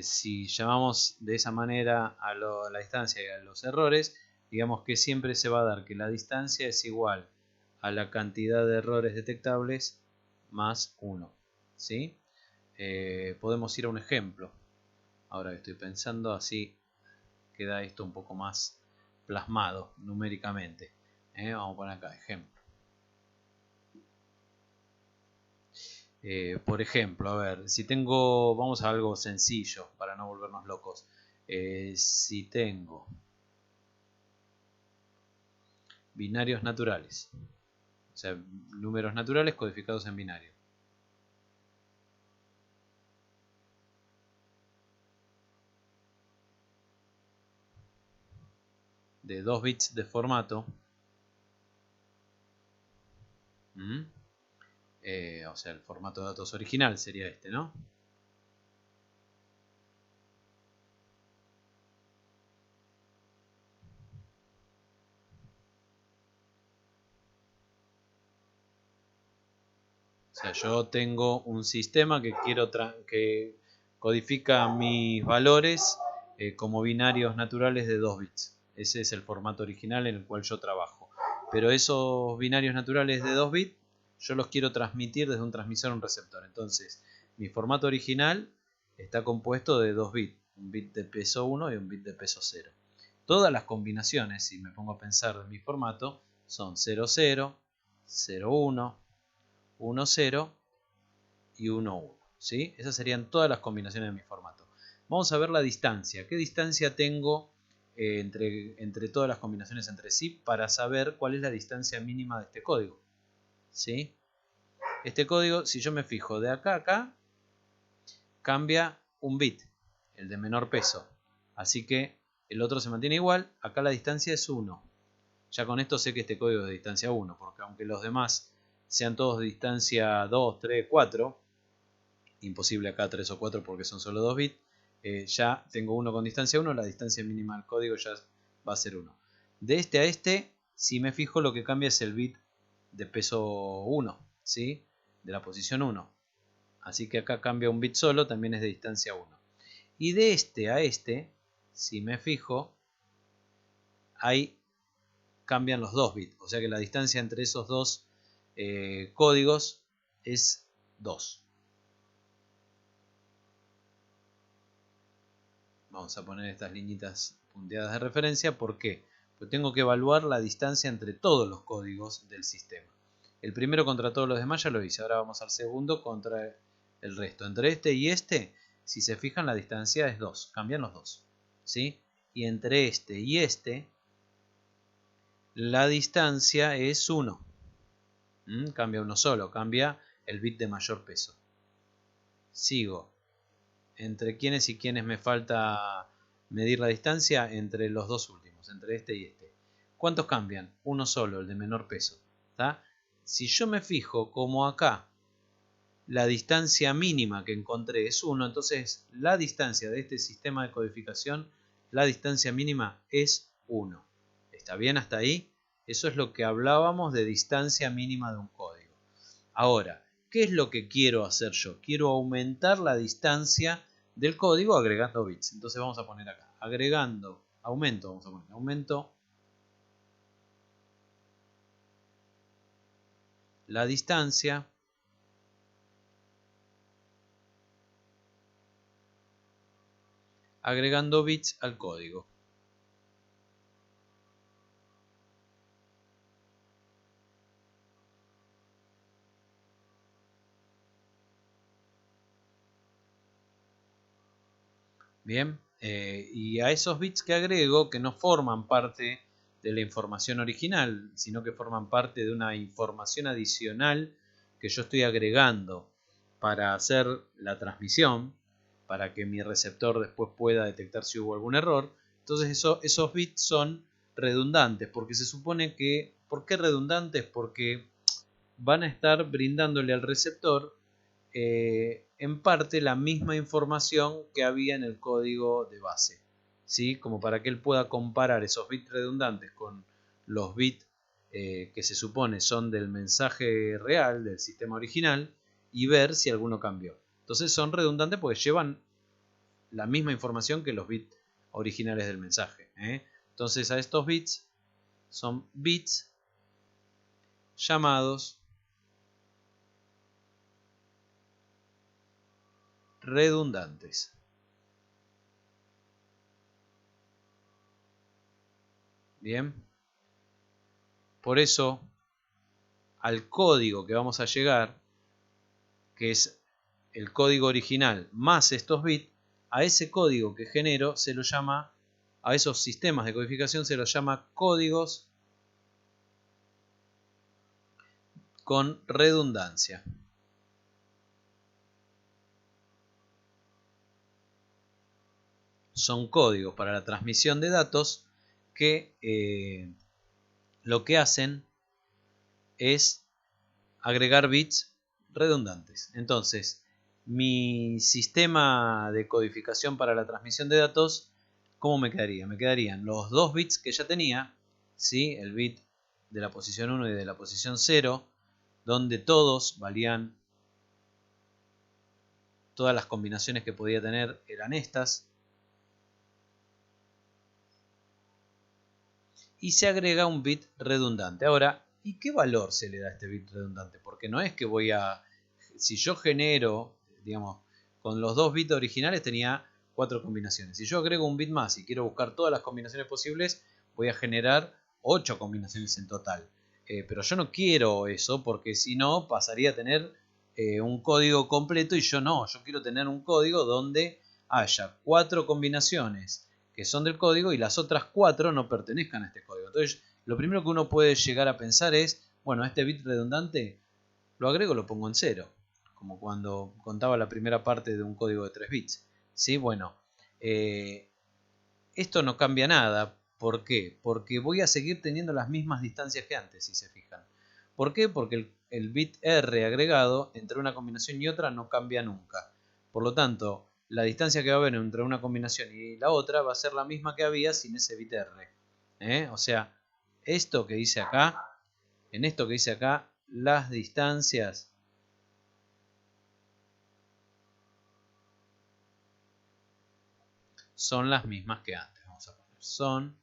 si llamamos de esa manera a la distancia y a los errores, digamos que siempre se va a dar que la distancia es igual a la cantidad de errores detectables más 1. ¿Sí? Podemos ir a un ejemplo. Ahora que estoy pensando, así queda esto un poco más plasmado numéricamente. Vamos a poner acá ejemplo. Por ejemplo, a ver, si tengo, vamos a algo sencillo para no volvernos locos. Si tengo binarios naturales, o sea, números naturales codificados en binario. De 2 bits de formato. O sea, el formato de datos original sería este, ¿no? O sea, yo tengo un sistema que que codifica mis valores como binarios naturales de 2 bits. Ese es el formato original en el cual yo trabajo. Pero esos binarios naturales de 2 bits yo los quiero transmitir desde un transmisor a un receptor. Entonces, mi formato original está compuesto de 2 bits. Un bit de peso 1 y un bit de peso 0. Todas las combinaciones, si me pongo a pensar de mi formato, son 0, 0, 0, 1, 1, 0 y 1, 1. ¿Sí? Esas serían todas las combinaciones de mi formato. Vamos a ver la distancia. ¿Qué distancia tengo entre todas las combinaciones entre sí para saber cuál es la distancia mínima de este código? ¿Sí? Este código, si yo me fijo de acá a acá, cambia un bit, el de menor peso. Así que el otro se mantiene igual. Acá la distancia es 1. Ya con esto sé que este código es de distancia 1, porque aunque los demás sean todos de distancia 2, 3, 4, imposible acá 3 o 4 porque son solo 2 bits, ya tengo uno con distancia 1, la distancia mínima del código ya va a ser 1. De este a este, si me fijo, lo que cambia es el bit de peso 1, ¿sí? De la posición 1. Así que acá cambia un bit solo, también es de distancia 1. Y de este a este, si me fijo, ahí cambian los 2 bits. O sea que la distancia entre esos dos códigos es 2. Vamos a poner estas liñitas punteadas de referencia. ¿Por qué? Porque tengo que evaluar la distancia entre todos los códigos del sistema. El primero contra todos los demás ya lo hice. Ahora vamos al segundo contra el resto. Entre este y este, si se fijan, la distancia es 2. Cambian los dos. ¿Sí? Y entre este y este, la distancia es 1. Cambia uno solo. Cambia el bit de mayor peso. Sigo. Entre quiénes y quiénes me falta medir la distancia, entre los dos últimos, entre este y este. ¿Cuántos cambian? Uno solo, el de menor peso. ¿Tá? Si yo me fijo como acá la distancia mínima que encontré es 1, entonces la distancia de este sistema de codificación, la distancia mínima es 1. ¿Está bien hasta ahí? Eso es lo que hablábamos de distancia mínima de un código. Ahora, ¿qué es lo que quiero hacer yo? Quiero aumentar la distancia del código agregando bits. Entonces vamos a poner acá, aumento, vamos a poner, aumento la distancia agregando bits al código. Bien, y a esos bits que agrego, que no forman parte de la información original, sino que forman parte de una información adicional que yo estoy agregando para hacer la transmisión, para que mi receptor después pueda detectar si hubo algún error. Entonces esos bits son redundantes, porque se supone que... ¿Por qué redundantes? Porque van a estar brindándole al receptor en parte la misma información que había en el código de base, ¿sí? Como para que él pueda comparar esos bits redundantes con los bits que se supone son del mensaje real del sistema original y ver si alguno cambió. Entonces son redundantes porque llevan la misma información que los bits originales del mensaje, ¿eh? Entonces a estos bits son bits llamados redundantes. Bien, por eso al código que vamos a llegar, que es el código original más estos bits, a ese código que genero se lo llama, a esos sistemas de codificación se los llama códigos con redundancia. Son códigos para la transmisión de datos que lo que hacen es agregar bits redundantes. Entonces, mi sistema de codificación para la transmisión de datos, ¿cómo me quedaría? Me quedarían los dos bits que ya tenía, ¿sí? El bit de la posición 1 y de la posición 0, donde todos valían, todas las combinaciones que podía tener eran estas. Y se agrega un bit redundante. Ahora, ¿y qué valor se le da a este bit redundante? Porque no es que voy a... Si yo genero, digamos, con los dos bits originales tenía 4 combinaciones. Si yo agrego un bit más y quiero buscar todas las combinaciones posibles, voy a generar 8 combinaciones en total. Pero yo no quiero eso porque si no pasaría a tener un código completo y yo no. Yo quiero tener un código donde haya 4 combinaciones que son del código y las otras 4 no pertenezcan a este código. Entonces, lo primero que uno puede llegar a pensar es, bueno, este bit redundante lo agrego, lo pongo en 0, como cuando contaba la primera parte de un código de 3 bits. ¿Sí? Bueno, esto no cambia nada. ¿Por qué? Porque voy a seguir teniendo las mismas distancias que antes, si se fijan. ¿Por qué? Porque el bit R agregado entre una combinación y otra no cambia nunca. Por lo tanto, la distancia que va a haber entre una combinación y la otra va a ser la misma que había sin ese bit R. O sea, esto que dice acá, en esto que dice acá, las distancias son las mismas que antes. Vamos a poner, son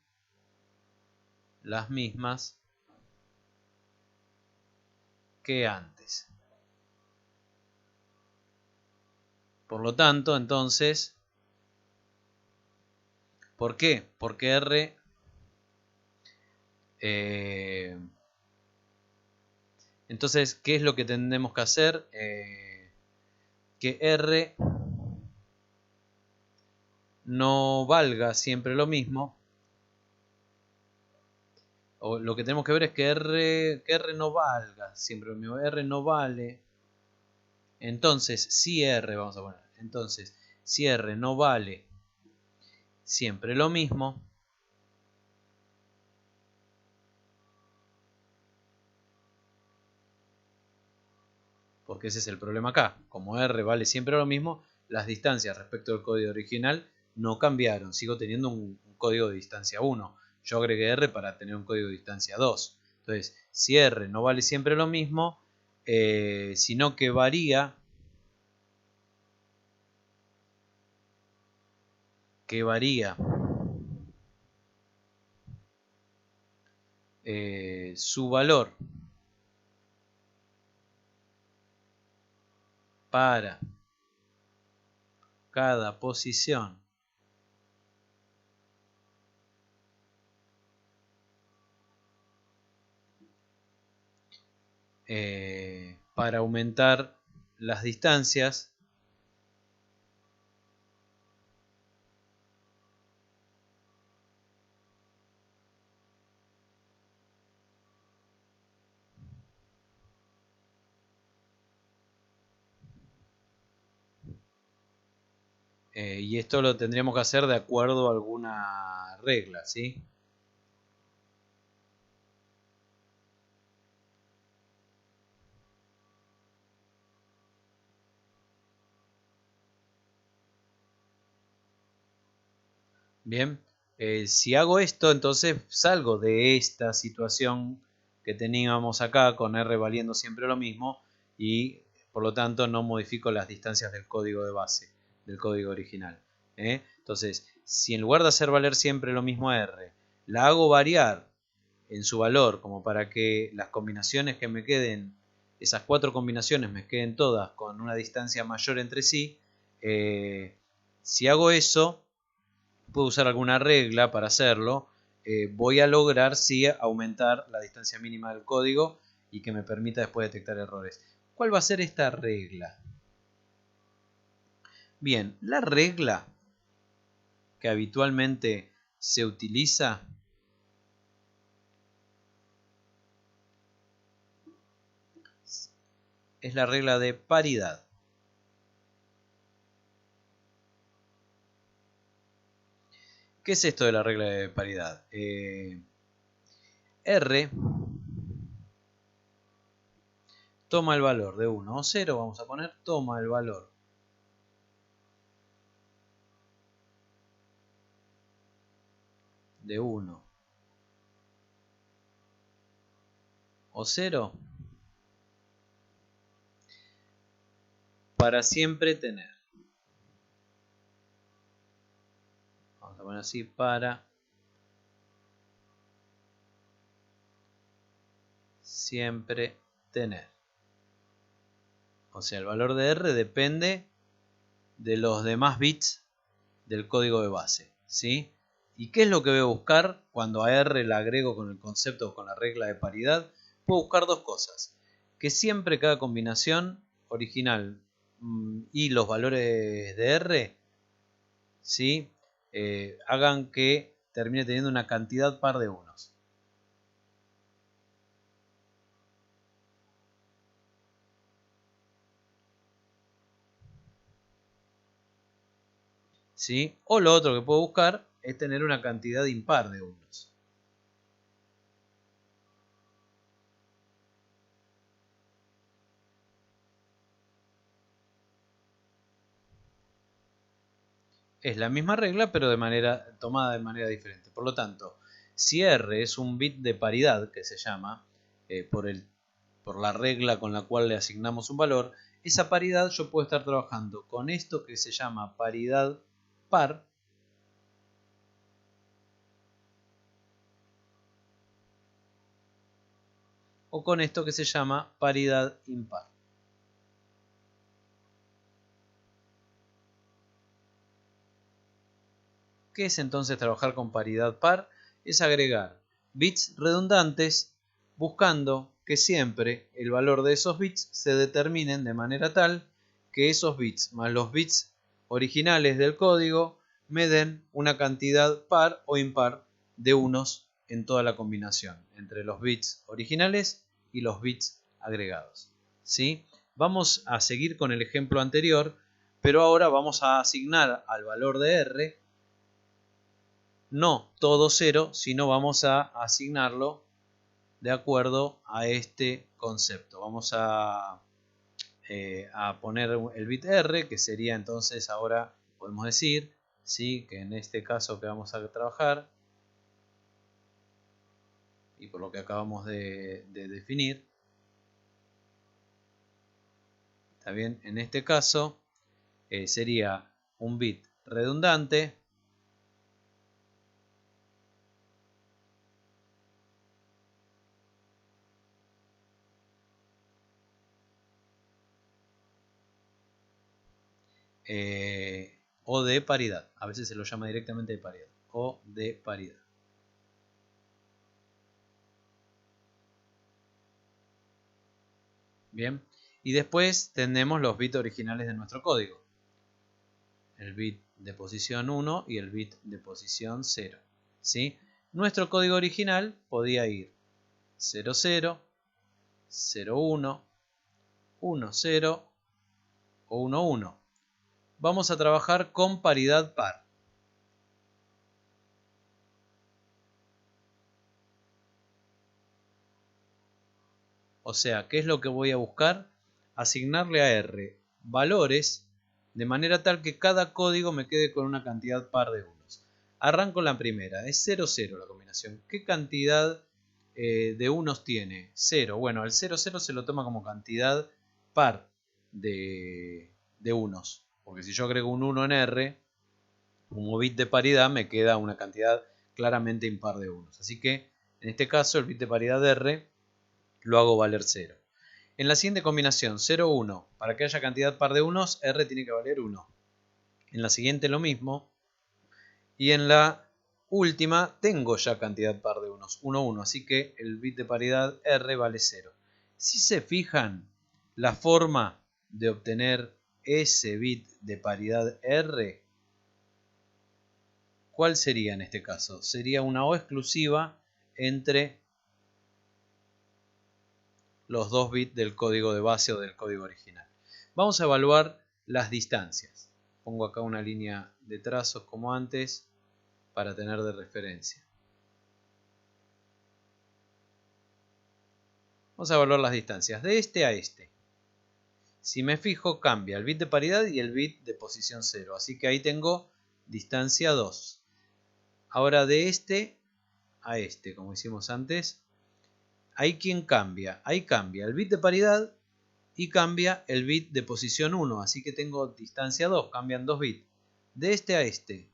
las mismas que antes. Por lo tanto, entonces, ¿por qué? Porque R entonces, ¿qué es lo que tenemos que hacer? Que R no valga siempre lo mismo. O lo que tenemos que ver es que R no valga siempre lo mismo. R no vale. Entonces, si R, vamos a poner. Entonces, si R no vale siempre lo mismo, porque ese es el problema acá. Como R vale siempre lo mismo, las distancias respecto al código original no cambiaron. Sigo teniendo un código de distancia 1. yo agregué R para tener un código de distancia 2. Entonces, si R no vale siempre lo mismo, sino que varía, su valor para cada posición para aumentar las distancias y esto lo tendríamos que hacer de acuerdo a alguna regla, ¿sí? Bien, si hago esto, entonces salgo de esta situación que teníamos acá con R valiendo siempre lo mismo y por lo tanto no modifico las distancias del código de base, del código original. Entonces, si en lugar de hacer valer siempre lo mismo a R, la hago variar en su valor como para que las combinaciones que me queden, esas 4 combinaciones me queden todas con una distancia mayor entre sí, si hago eso, puedo usar alguna regla para hacerlo, voy a lograr sí aumentar la distancia mínima del código y que me permita después detectar errores. ¿Cuál va a ser esta regla? Bien, la regla que habitualmente se utiliza es la regla de paridad. ¿Qué es esto de la regla de paridad? R toma el valor de 1 o 0, vamos a poner, toma el valor de 1 o 0 para siempre tener. Vamos a poner así, para siempre tener. O sea, el valor de R depende de los demás bits del código de base, ¿sí? ¿Y qué es lo que voy a buscar cuando a R la agrego con el concepto o con la regla de paridad? Puedo buscar dos cosas. Que siempre cada combinación original y los valores de R, ¿sí? Hagan que termine teniendo una cantidad par de unos. ¿Sí? O lo otro que puedo buscar es tener una cantidad impar de unos. Es la misma regla, pero tomada de manera diferente. Por lo tanto, si R es un bit de paridad, que se llama, por la regla con la cual le asignamos un valor, esa paridad yo puedo estar trabajando con esto que se llama paridad par, o con esto que se llama paridad impar. ¿Qué es entonces trabajar con paridad par? Es agregar bits redundantes buscando que siempre el valor de esos bits se determinen de manera tal que esos bits más los bits originales del código me den una cantidad par o impar de unos en toda la combinación entre los bits originales y los bits agregados. ¿Sí? Vamos a seguir con el ejemplo anterior, pero ahora vamos a asignar al valor de R no todo 0, sino vamos a asignarlo de acuerdo a este concepto. Vamos a poner el bit R, que sería entonces ahora, podemos decir, ¿sí? Que en este caso que vamos a trabajar y por lo que acabamos de definir. ¿Está bien? En este caso sería un bit redundante o de paridad. A veces se lo llama directamente de paridad. O de paridad. Bien. Y después tenemos los bits originales de nuestro código. El bit de posición 1 y el bit de posición 0. ¿Sí? Nuestro código original podía ir 00, 01, 10 o 11. Vamos a trabajar con paridad par. O sea, ¿qué es lo que voy a buscar? Asignarle a R valores de manera tal que cada código me quede con una cantidad par de unos. Arranco la primera, es 0, 0 la combinación. ¿Qué cantidad de unos tiene? 0. Bueno, el 0, 0 se lo toma como cantidad par de unos. Porque si yo agrego un 1 en R, como bit de paridad me queda una cantidad claramente impar de unos. Así que en este caso el bit de paridad de R lo hago valer 0. En la siguiente combinación 0, 1, para que haya cantidad par de unos, R tiene que valer 1. En la siguiente lo mismo. Y en la última tengo ya cantidad par de unos, 1, 1. Así que el bit de paridad R vale 0. Si se fijan, la forma de obtener ese bit de paridad R, ¿cuál sería en este caso? Sería una O exclusiva entre los dos bits del código de base o del código original. Vamos a evaluar las distancias. Pongo acá una línea de trazos como antes para tener de referencia. Vamos a evaluar las distancias de este a este. Si me fijo, cambia el bit de paridad y el bit de posición 0. Así que ahí tengo distancia 2. Ahora de este a este, como hicimos antes, ¿ahí quién cambia? Ahí cambia el bit de paridad y cambia el bit de posición 1. Así que tengo distancia 2, cambian 2 bits. De este a este,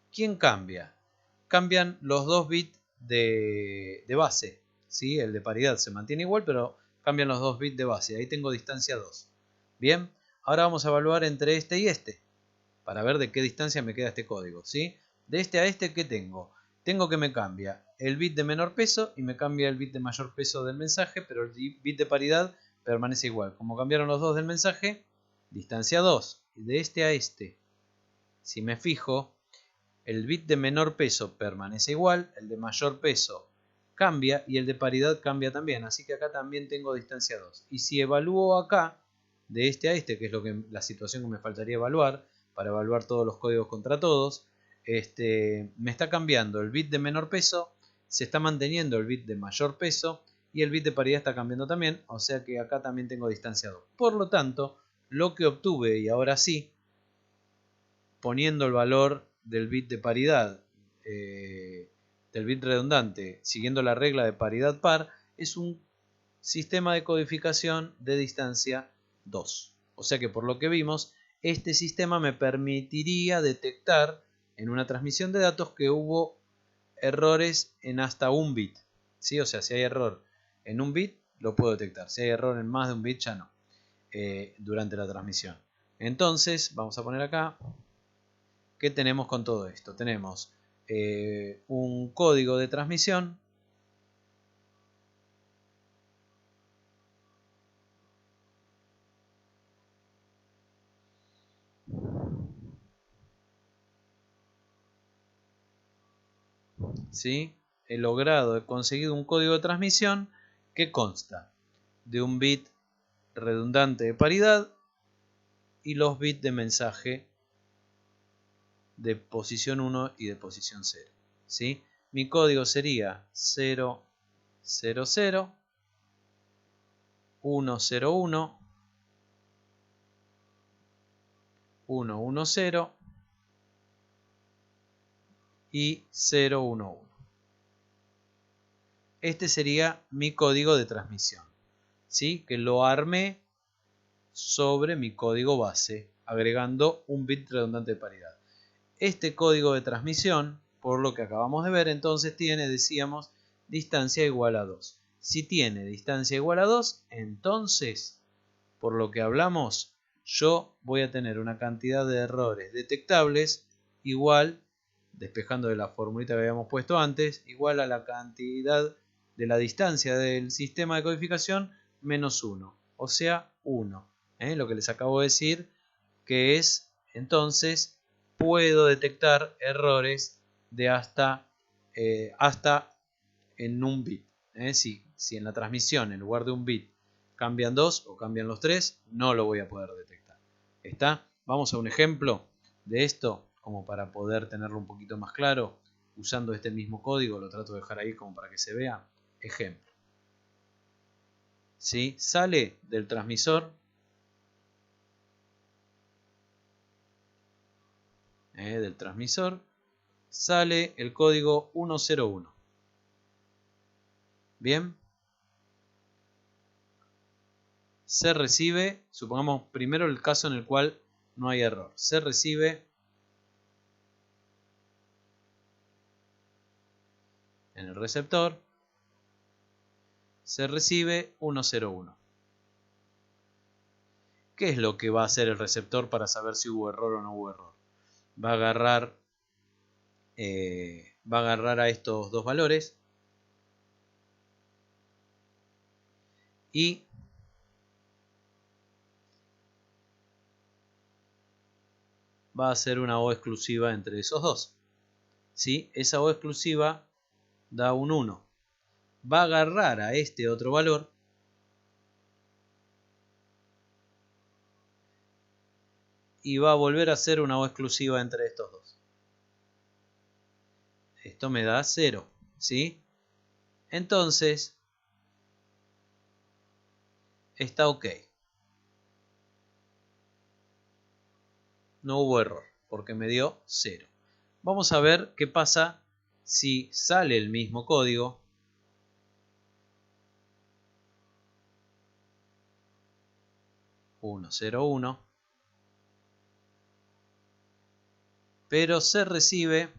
¿quién cambia? Cambian los 2 bits de base. ¿Sí? El de paridad se mantiene igual, pero cambian los 2 bits de base. Ahí tengo distancia 2. Bien, ahora vamos a evaluar entre este y este, para ver de qué distancia me queda este código. ¿Sí? De este a este, ¿qué tengo? Tengo que me cambia el bit de menor peso y me cambia el bit de mayor peso del mensaje, pero el bit de paridad permanece igual. Como cambiaron los dos del mensaje, distancia 2. De este a este, si me fijo, el bit de menor peso permanece igual, el de mayor peso cambia y el de paridad cambia también. Así que acá también tengo distancia 2. Y si evalúo acá, de este a este, que es la situación que me faltaría evaluar, para evaluar todos los códigos contra todos, me está cambiando el bit de menor peso, se está manteniendo el bit de mayor peso y el bit de paridad está cambiando también, o sea que acá también tengo distancia 2. Por lo tanto, lo que obtuve, y ahora sí, poniendo el valor del bit de paridad, del bit redundante, siguiendo la regla de paridad par, es un sistema de codificación de distancia 2. O sea que por lo que vimos, este sistema me permitiría detectar en una transmisión de datos que hubo errores en hasta un bit. ¿Sí? O sea, si hay error en un bit, lo puedo detectar. Si hay error en más de un bit, ya no. Durante la transmisión. Entonces, vamos a poner acá, ¿qué tenemos con todo esto? Tenemos un código de transmisión ¿sí? He conseguido un código de transmisión que consta de un bit redundante de paridad y los bits de mensaje de posición 1 y de posición 0. ¿Sí? Mi código sería 0, 0, 0, 1, 0, 1, 1, 1, 0 y 0, 1, 1. este sería mi código de transmisión, ¿sí? Que lo armé sobre mi código base, agregando un bit redundante de paridad. Este código de transmisión, por lo que acabamos de ver, entonces tiene, decíamos, distancia igual a 2. Si tiene distancia igual a 2, entonces, por lo que hablamos, yo voy a tener una cantidad de errores detectables igual, despejando de la formulita que habíamos puesto antes, igual a la cantidad de la distancia del sistema de codificación menos 1, o sea 1. Lo que les acabo de decir, que es, entonces, puedo detectar errores de hasta en un bit. Si en la transmisión, en lugar de un bit, cambian 2 o cambian los 3, no lo voy a poder detectar. ¿Está? Vamos a un ejemplo de esto, como para poder tenerlo un poquito más claro. Usando este mismo código, lo trato de dejar ahí como para que se vea. Ejemplo. ¿Sí? Sale del transmisor. Sale el código 101. Bien. Se recibe, supongamos primero el caso en el cual no hay error. Se recibe en el receptor. Se recibe 101. ¿Qué es lo que va a hacer el receptor para saber si hubo error o no hubo error? Va a agarrar a estos dos valores y va a hacer una O exclusiva entre esos dos. ¿Sí? Esa O exclusiva da un 1. Va a agarrar a este otro valor y va a volver a hacer una O exclusiva entre estos dos. Esto me da 0, ¿sí? Entonces, está ok. No hubo error, porque me dio 0. Vamos a ver qué pasa si sale el mismo código. (101), pero se recibe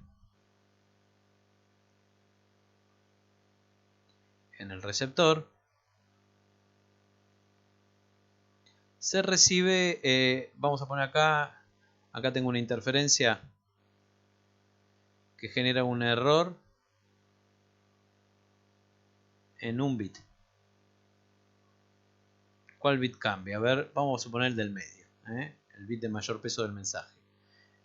en el receptor. Se recibe, vamos a poner acá tengo una interferencia que genera un error en un bit. ¿Cuál bit cambia? A ver, vamos a suponer el del medio, el bit de mayor peso del mensaje.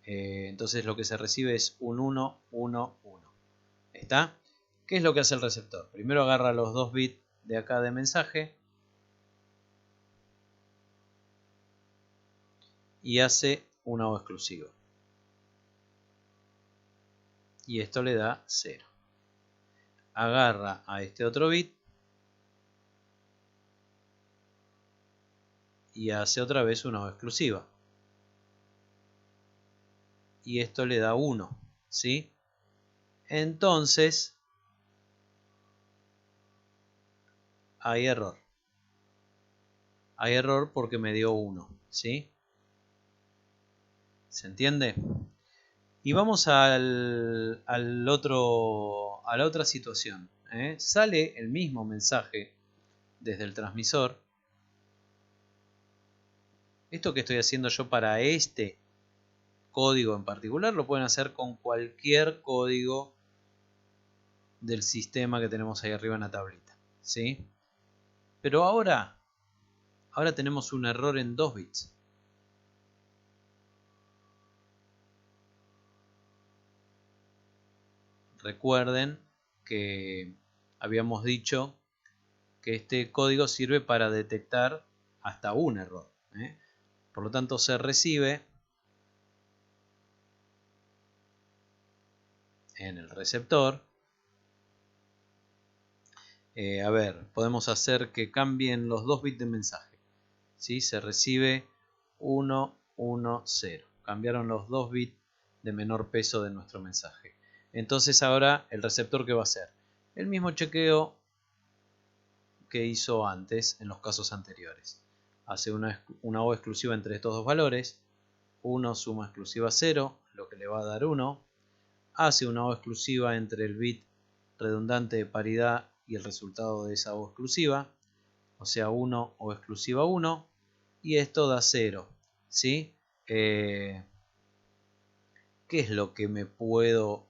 Entonces lo que se recibe es un 1, 1, 1. ¿Está? ¿Qué es lo que hace el receptor? Primero agarra los dos bits de acá de mensaje y hace una O exclusiva. Y esto le da 0. Agarra a este otro bit y hace otra vez una O exclusiva. Y esto le da 1, ¿sí? Entonces hay error. Hay error porque me dio 1, ¿sí? ¿Se entiende? Y vamos a la otra situación. Sale el mismo mensaje desde el transmisor. Esto que estoy haciendo yo para este código en particular lo pueden hacer con cualquier código del sistema que tenemos ahí arriba en la tablita, ¿sí? Pero ahora tenemos un error en 2 bits. Recuerden que habíamos dicho que este código sirve para detectar hasta un error. Por lo tanto, se recibe en el receptor. A ver, podemos hacer que cambien los 2 bits de mensaje. ¿Sí? Se recibe 1, 1, 0. Cambiaron los 2 bits de menor peso de nuestro mensaje. Entonces ahora el receptor, ¿qué va a hacer? El mismo chequeo que hizo antes en los casos anteriores. Hace una O exclusiva entre estos dos valores, 1 suma exclusiva 0, lo que le va a dar 1. Hace una O exclusiva entre el bit redundante de paridad y el resultado de esa O exclusiva, o sea 1 O exclusiva 1, y esto da 0. ¿Sí? ¿Qué es lo que me puedo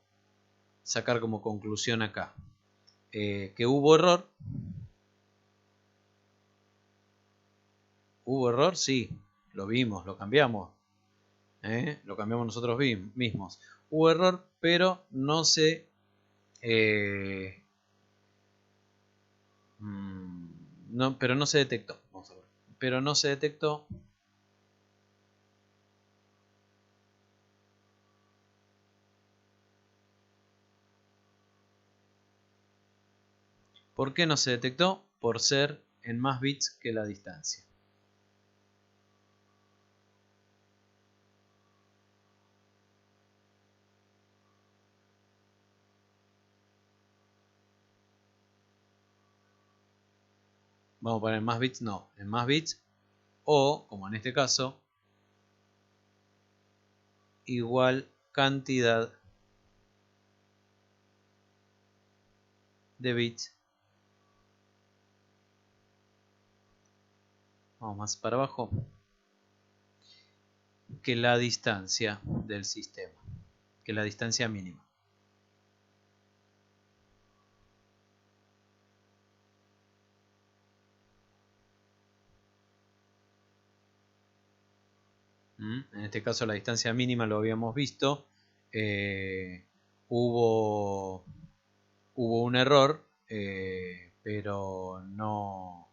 sacar como conclusión acá? Que hubo error. ¿Hubo error? Sí, lo vimos, lo cambiamos. Lo cambiamos nosotros mismos. Hubo error, pero no se... pero no se detectó. Vamos a ver. Pero no se detectó. ¿Por qué no se detectó? Por ser en más bits que la distancia. Vamos a poner más bits, no, en más bits, o, como en este caso, igual cantidad de bits. Vamos más para abajo. Que la distancia del sistema, que la distancia mínima. En este caso la distancia mínima lo habíamos visto. Hubo un error, pero no...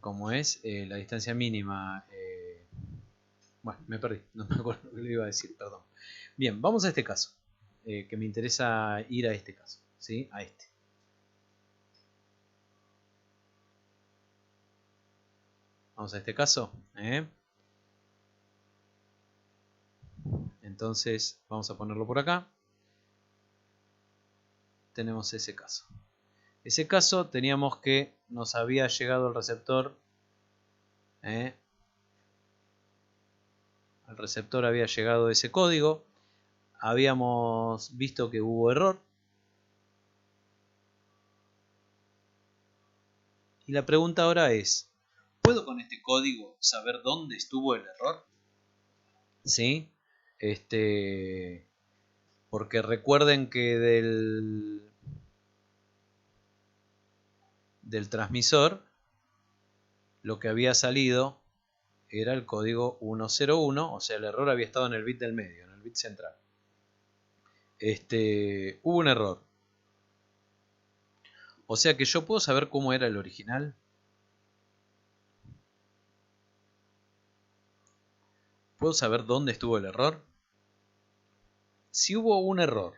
Como es la distancia mínima... bueno, me perdí, no me acuerdo lo que le iba a decir, perdón. Bien, vamos a este caso, que me interesa ir a este caso, ¿sí? A este. Vamos a este caso, Entonces vamos a ponerlo por acá. Tenemos ese caso. Ese caso teníamos que nos había llegado el receptor. Al receptor había llegado ese código. Habíamos visto que hubo error. Y la pregunta ahora es, ¿puedo con este código saber dónde estuvo el error? ¿Sí? Porque recuerden que del transmisor lo que había salido era el código 101, o sea, el error había estado en el bit del medio, en el bit central. Hubo un error. O sea que yo puedo saber cómo era el original. ¿Puedo saber dónde estuvo el error? Si hubo un error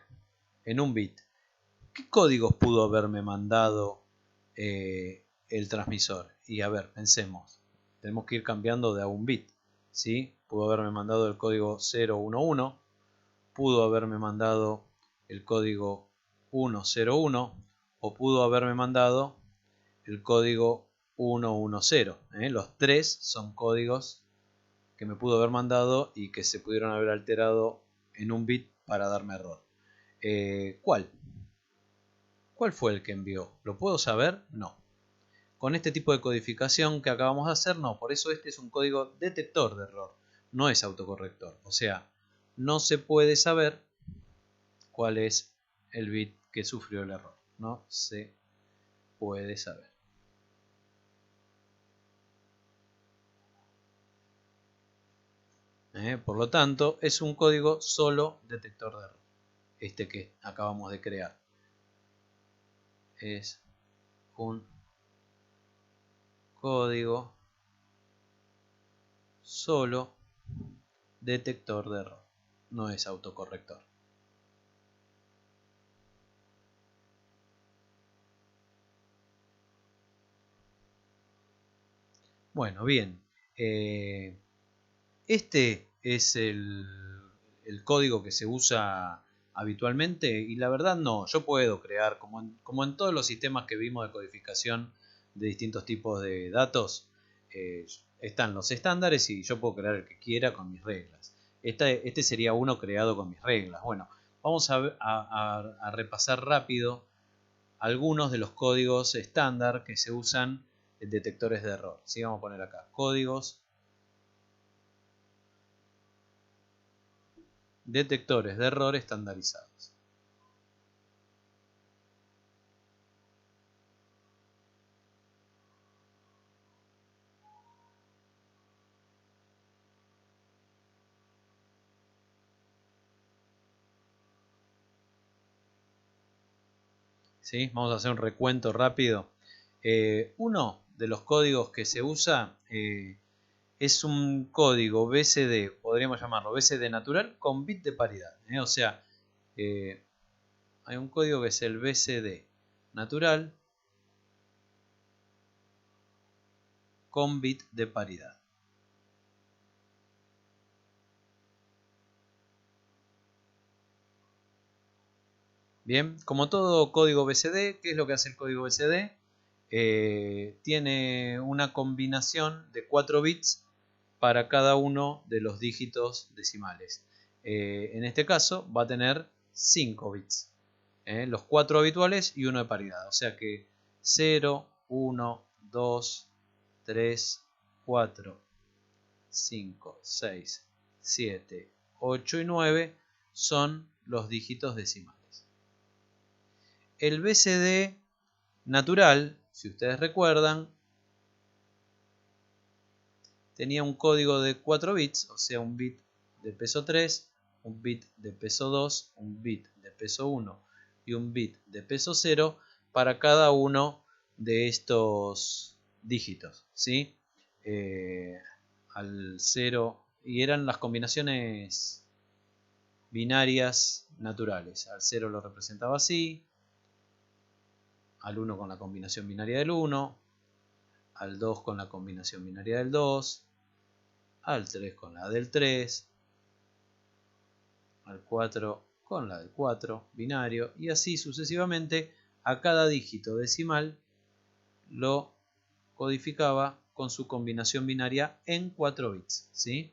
en un bit, ¿qué códigos pudo haberme mandado el transmisor? Y a ver, pensemos. Tenemos que ir cambiando de a un bit. ¿Sí? Pudo haberme mandado el código 011. Pudo haberme mandado el código 101. O pudo haberme mandado el código 110. Los tres son códigos que me pudo haber mandado y que se pudieron haber alterado en un bit para darme error. ¿Cuál? ¿Cuál fue el que envió? ¿Lo puedo saber? No. Con este tipo de codificación que acabamos de hacer, no. Por eso este es un código detector de error, no es autocorrector. O sea, no se puede saber cuál es el bit que sufrió el error. No se puede saber. Por lo tanto, es un código solo detector de error. Este que acabamos de crear. Es un código solo detector de error. No es autocorrector. Bueno, bien. Este es el código que se usa habitualmente? Y la verdad no, yo puedo crear, como en todos los sistemas que vimos de codificación de distintos tipos de datos, están los estándares y yo puedo crear el que quiera con mis reglas. Este sería uno creado con mis reglas. Bueno, vamos a repasar rápido algunos de los códigos estándar que se usan en detectores de error. ¿Sí? Vamos a poner acá códigos detectores de error estandarizados. ¿Sí? Vamos a hacer un recuento rápido. Uno de los códigos que se usa es un código BCD, podríamos llamarlo BCD natural con bit de paridad. O sea, hay un código que es el BCD natural con bit de paridad. Bien, como todo código BCD, ¿qué es lo que hace el código BCD? Tiene una combinación de 4 bits para cada uno de los dígitos decimales. En este caso va a tener 5 bits. Los 4 habituales y 1 de paridad. O sea que 0, 1, 2, 3, 4, 5, 6, 7, 8 y 9 son los dígitos decimales. El BCD natural, si ustedes recuerdan, tenía un código de 4 bits, o sea, un bit de peso 3, un bit de peso 2, un bit de peso 1 y un bit de peso 0 para cada uno de estos dígitos, ¿sí? Al 0, y eran las combinaciones binarias naturales. Al 0 lo representaba así, al 1 con la combinación binaria del 1, al 2 con la combinación binaria del 2, al 3 con la del 3, al 4 con la del 4 binario, y así sucesivamente. A cada dígito decimal lo codificaba con su combinación binaria en 4 bits, ¿sí?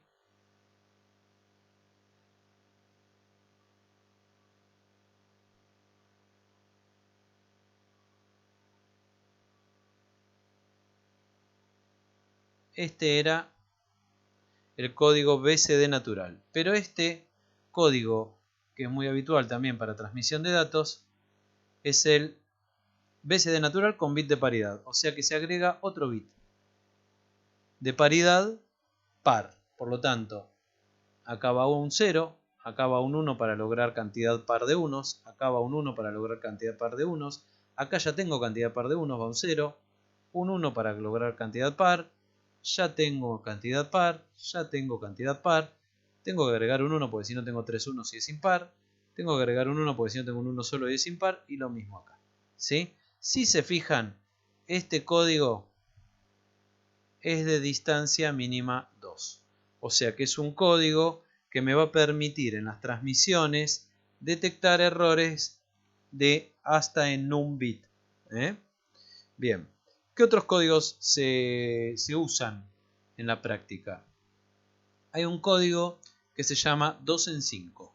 Este era el código BCD natural, pero este código, que es muy habitual también para transmisión de datos, es el BCD natural con bit de paridad, o sea que se agrega otro bit de paridad par. Por lo tanto, acá va un 0, acá va un 1 para lograr cantidad par de unos, acá va un 1 para lograr cantidad par de unos, acá ya tengo cantidad par de unos, va un 0, un 1 para lograr cantidad par, ya tengo cantidad par, ya tengo cantidad par, tengo que agregar un 1 porque si no tengo 3 unos y es impar, tengo que agregar un 1 porque si no tengo un 1 solo y es impar, y lo mismo acá, ¿sí? Si se fijan, este código es de distancia mínima 2. O sea que es un código que me va a permitir en las transmisiones detectar errores de hasta en un bit. Bien, ¿qué otros códigos se usan en la práctica? Hay un código que se llama 2 en 5.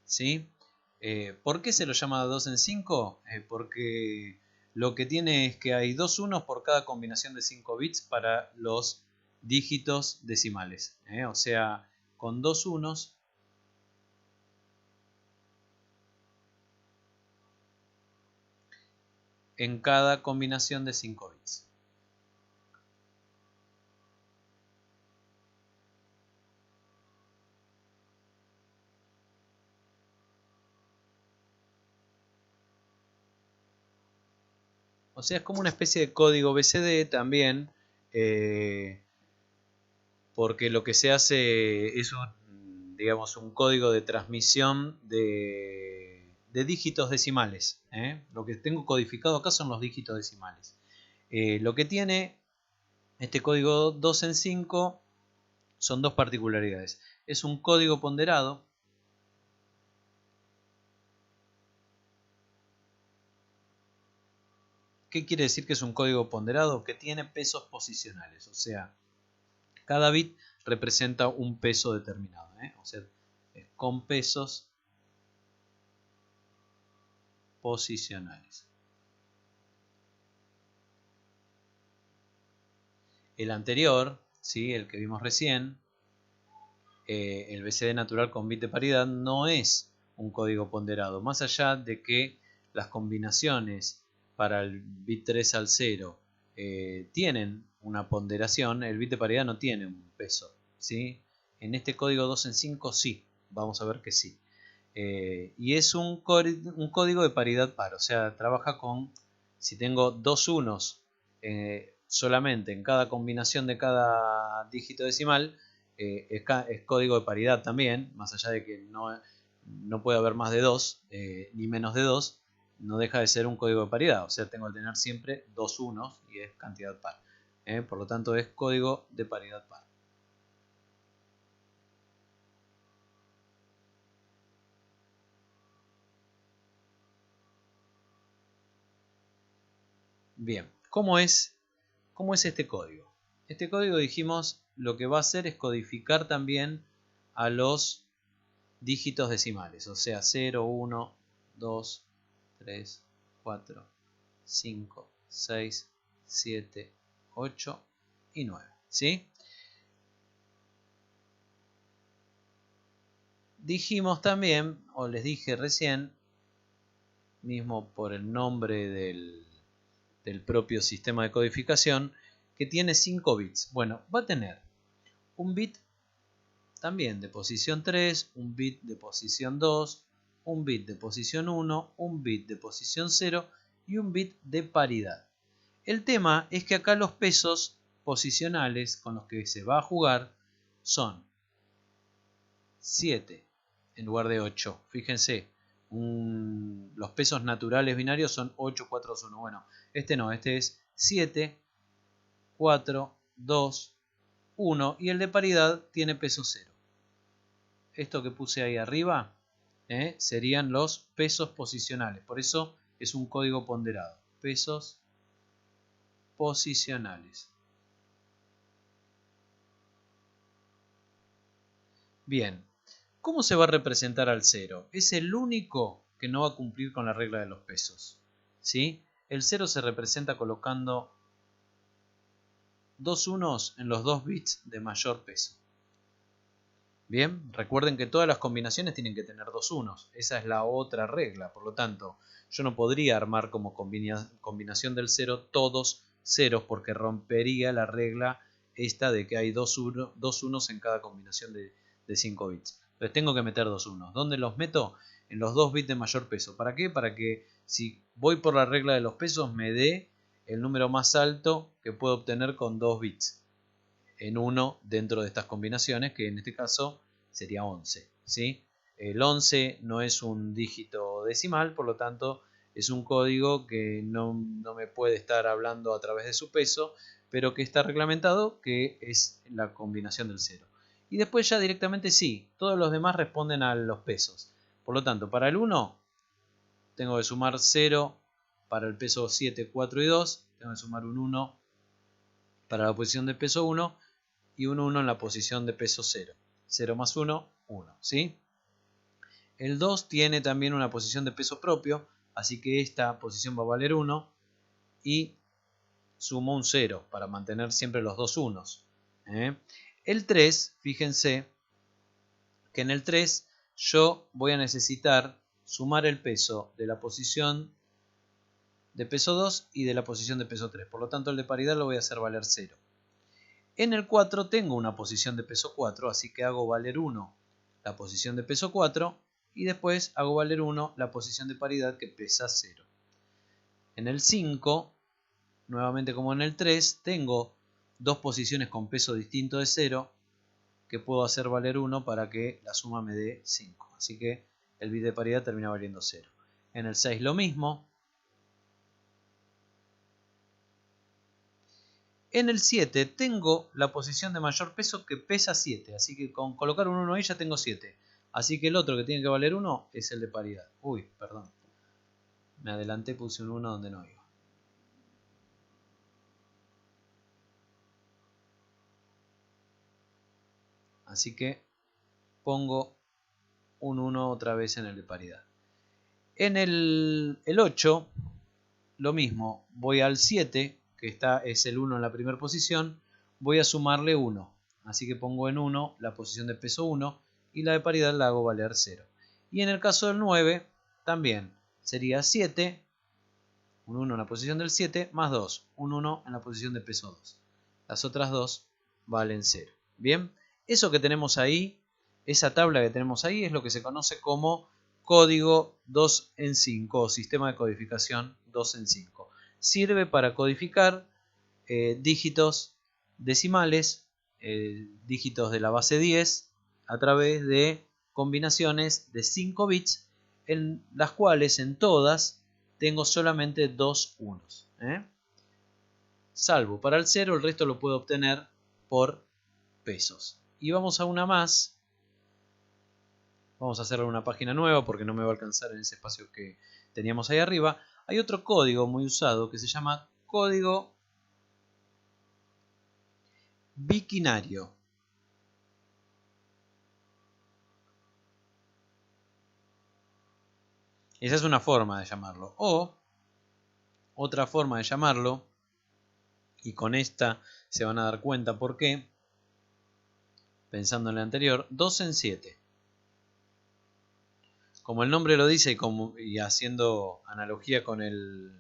¿Sí? ¿Por qué se lo llama 2 en 5? Porque lo que tiene es que hay 2 unos por cada combinación de 5 bits para los dígitos decimales. O sea, con 2 unos en cada combinación de 5 bits. O sea, es como una especie de código BCD también, porque lo que se hace es digamos, un código de transmisión de dígitos decimales. Lo que tengo codificado acá son los dígitos decimales. Lo que tiene Este código 2 en 5 son dos particularidades. Es un código ponderado. ¿Qué quiere decir que es un código ponderado? Que tiene pesos posicionales, o sea, cada bit representa un peso determinado, o sea, es con pesos posicionales. El anterior, ¿sí? El que vimos recién, el BCD natural con bit de paridad, no es un código ponderado, más allá de que las combinaciones para el bit 3 al 0 tienen una ponderación, el bit de paridad no tiene un peso, ¿sí? En este código 2 en 5 sí, vamos a ver que sí. Y es un código de paridad par, o sea, trabaja con, si tengo dos unos solamente en cada combinación de cada dígito decimal, es código de paridad también, más allá de que no puede haber más de 2 ni menos de 2, no deja de ser un código de paridad, o sea, tengo que tener siempre dos unos y es cantidad par. Por lo tanto, es código de paridad par. Bien, ¿cómo es este código? Este código, dijimos, lo que va a hacer es codificar también a los dígitos decimales, o sea, 0, 1, 2, 3, 4, 5, 6, 7, 8 y 9. ¿Sí? Dijimos también, o les dije recién, mismo por el nombre del propio sistema de codificación, que tiene 5 bits. Bueno, va a tener un bit también de posición 3, un bit de posición 2, un bit de posición 1, un bit de posición 0 y un bit de paridad. El tema es que acá los pesos posicionales con los que se va a jugar son 7 en lugar de 8. Fíjense, los pesos naturales binarios son 8, 4, 2, 1. Bueno, este no, este es 7, 4, 2, 1 y el de paridad tiene peso 0. Esto que puse ahí arriba serían los pesos posicionales. Por eso es un código ponderado. Pesos posicionales. Bien, ¿cómo se va a representar al 0? Es el único que no va a cumplir con la regla de los pesos. ¿Sí? El 0 se representa colocando dos unos en los dos bits de mayor peso. Bien, recuerden que todas las combinaciones tienen que tener dos unos. Esa es la otra regla. Por lo tanto, yo no podría armar como combinación del 0 todos ceros porque rompería la regla esta de que hay dos unos en cada combinación de 5 bits. Entonces tengo que meter dos unos. ¿Dónde los meto? En los dos bits de mayor peso. ¿Para qué? Para que si voy por la regla de los pesos me dé el número más alto que puedo obtener con 2 bits en uno dentro de estas combinaciones, que en este caso sería 11. ¿Sí? El 11 no es un dígito decimal, por lo tanto es un código que no me puede estar hablando a través de su peso, pero que está reglamentado que es la combinación del 0. Y después ya directamente sí, todos los demás responden a los pesos. Por lo tanto, para el 1 tengo que sumar 0 para el peso 7, 4 y 2, tengo que sumar un 1 para la posición de peso 1 y un 1 en la posición de peso 0. 0 más 1, 1. ¿Sí? El 2 tiene también una posición de peso propio, así que esta posición va a valer 1 y sumo un 0 para mantener siempre los dos unos. El 3, fíjense que en el 3 yo voy a necesitar sumar el peso de la posición de peso 2 y de la posición de peso 3. Por lo tanto, el de paridad lo voy a hacer valer 0. En el 4 tengo una posición de peso 4, así que hago valer 1 la posición de peso 4 y después hago valer 1 la posición de paridad que pesa 0. En el 5, nuevamente como en el 3, tengo dos posiciones con peso distinto de 0 que puedo hacer valer 1 para que la suma me dé 5. Así que el bit de paridad termina valiendo 0. En el 6 lo mismo. En el 7 tengo la posición de mayor peso que pesa 7, así que con colocar un 1 ahí ya tengo 7. Así que el otro que tiene que valer 1 es el de paridad. Uy, perdón. Me adelanté, puse un 1 donde no iba. Así que pongo un 1 otra vez en el de paridad. En el 8, lo mismo. Voy al 7, que es el 1 en la primera posición. Voy a sumarle 1. Así que pongo en 1 la posición de peso 1 y la de paridad la hago valer 0. Y en el caso del 9, también sería 7, un 1 en la posición del 7, más 2, un 1 en la posición de peso 2. Las otras dos valen 0. Bien, eso que tenemos ahí, esa tabla que tenemos ahí, es lo que se conoce como código 2 en 5 o sistema de codificación 2 en 5. Sirve para codificar dígitos decimales, dígitos de la base 10, a través de combinaciones de 5 bits, en las cuales en todas tengo solamente 2 unos. Salvo para el 0, el resto lo puedo obtener por pesos. Y vamos a una más. Vamos a hacerle una página nueva porque no me va a alcanzar en ese espacio que teníamos ahí arriba. Hay otro código muy usado que se llama código biquinario. Esa es una forma de llamarlo. O otra forma de llamarlo, y con esta se van a dar cuenta por qué, pensando en la anterior, 2 en 7. Como el nombre lo dice y haciendo analogía con el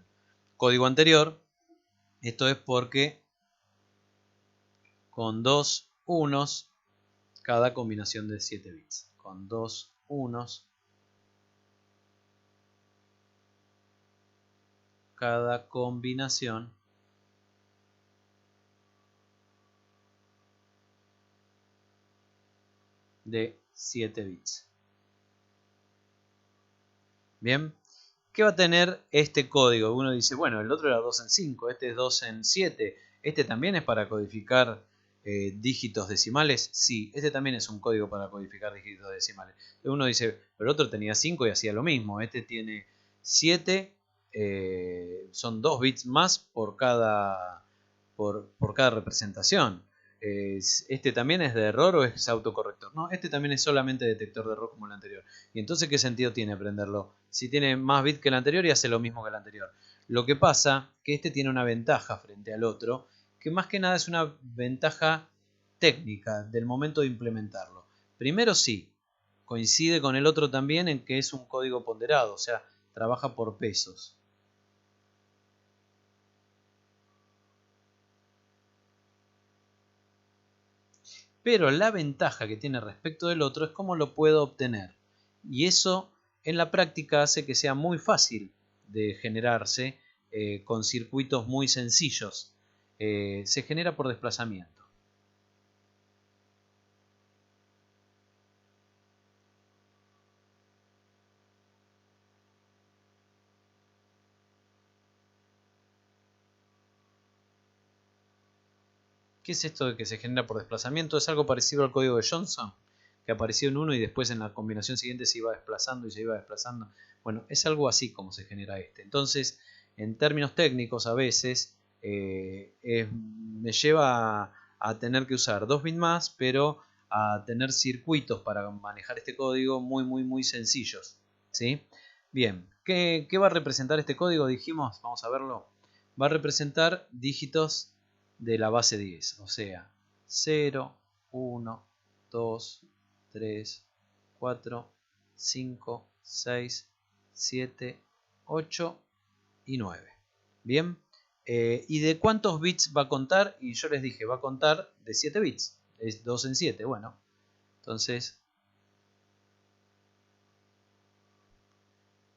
código anterior, esto es porque con 2 unos cada combinación de 7 bits. Con 2 unos cada combinación de 7 bits. Bien, ¿qué va a tener este código? Uno dice, bueno, el otro era 2 en 5, este es 2 en 7. ¿Este también es para codificar dígitos decimales? Sí, este también es un código para codificar dígitos decimales. Uno dice, pero el otro tenía 5 y hacía lo mismo. Este tiene 7, son 2 bits más por cada representación. ¿Este también es de error o es autocorrector? No, este también es solamente detector de error como el anterior. ¿Y entonces qué sentido tiene aprenderlo? Si tiene más bits que el anterior y hace lo mismo que el anterior. Lo que pasa que este tiene una ventaja frente al otro, que más que nada es una ventaja técnica del momento de implementarlo. Primero sí, coincide con el otro también en que es un código ponderado, o sea, trabaja por pesos. Pero la ventaja que tiene respecto del otro es cómo lo puedo obtener. Y eso en la práctica hace que sea muy fácil de generarse con circuitos muy sencillos. Se genera por desplazamiento. ¿Qué es esto de que se genera por desplazamiento? Es algo parecido al código de Johnson, que apareció en uno y después en la combinación siguiente se iba desplazando y se iba desplazando. Bueno, es algo así como se genera este. Entonces, en términos técnicos, a veces me lleva a tener que usar 2 bits más, pero a tener circuitos para manejar este código muy sencillos. ¿Sí? Bien, ¿qué va a representar este código? Dijimos, vamos a verlo. Va a representar dígitos de la base 10, o sea, 0, 1, 2, 3, 4, 5, 6, 7, 8 y 9. Bien, ¿y de cuántos bits va a contar? Y yo les dije, va a contar de 7 bits, es 2 en 7, bueno, entonces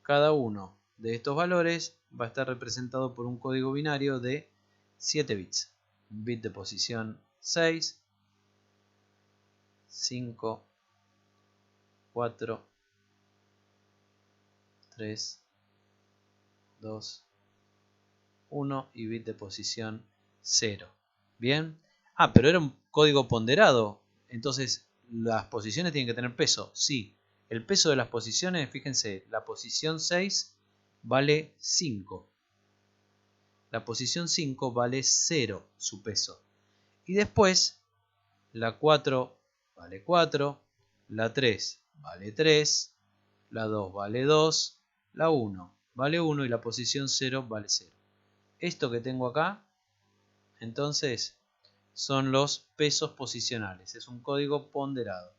cada uno de estos valores va a estar representado por un código binario de 7 bits. Bit de posición 6, 5, 4, 3, 2, 1 y bit de posición 0. Bien. Ah, pero era un código ponderado. Entonces, ¿las posiciones tienen que tener peso? Sí. El peso de las posiciones, fíjense, la posición 6 vale 5. La posición 5 vale 0 su peso. Y después, la 4 vale 4, la 3 vale 3, la 2 vale 2, la 1 vale 1 y la posición 0 vale 0. Esto que tengo acá, entonces, son los pesos posicionales. Es un código ponderado.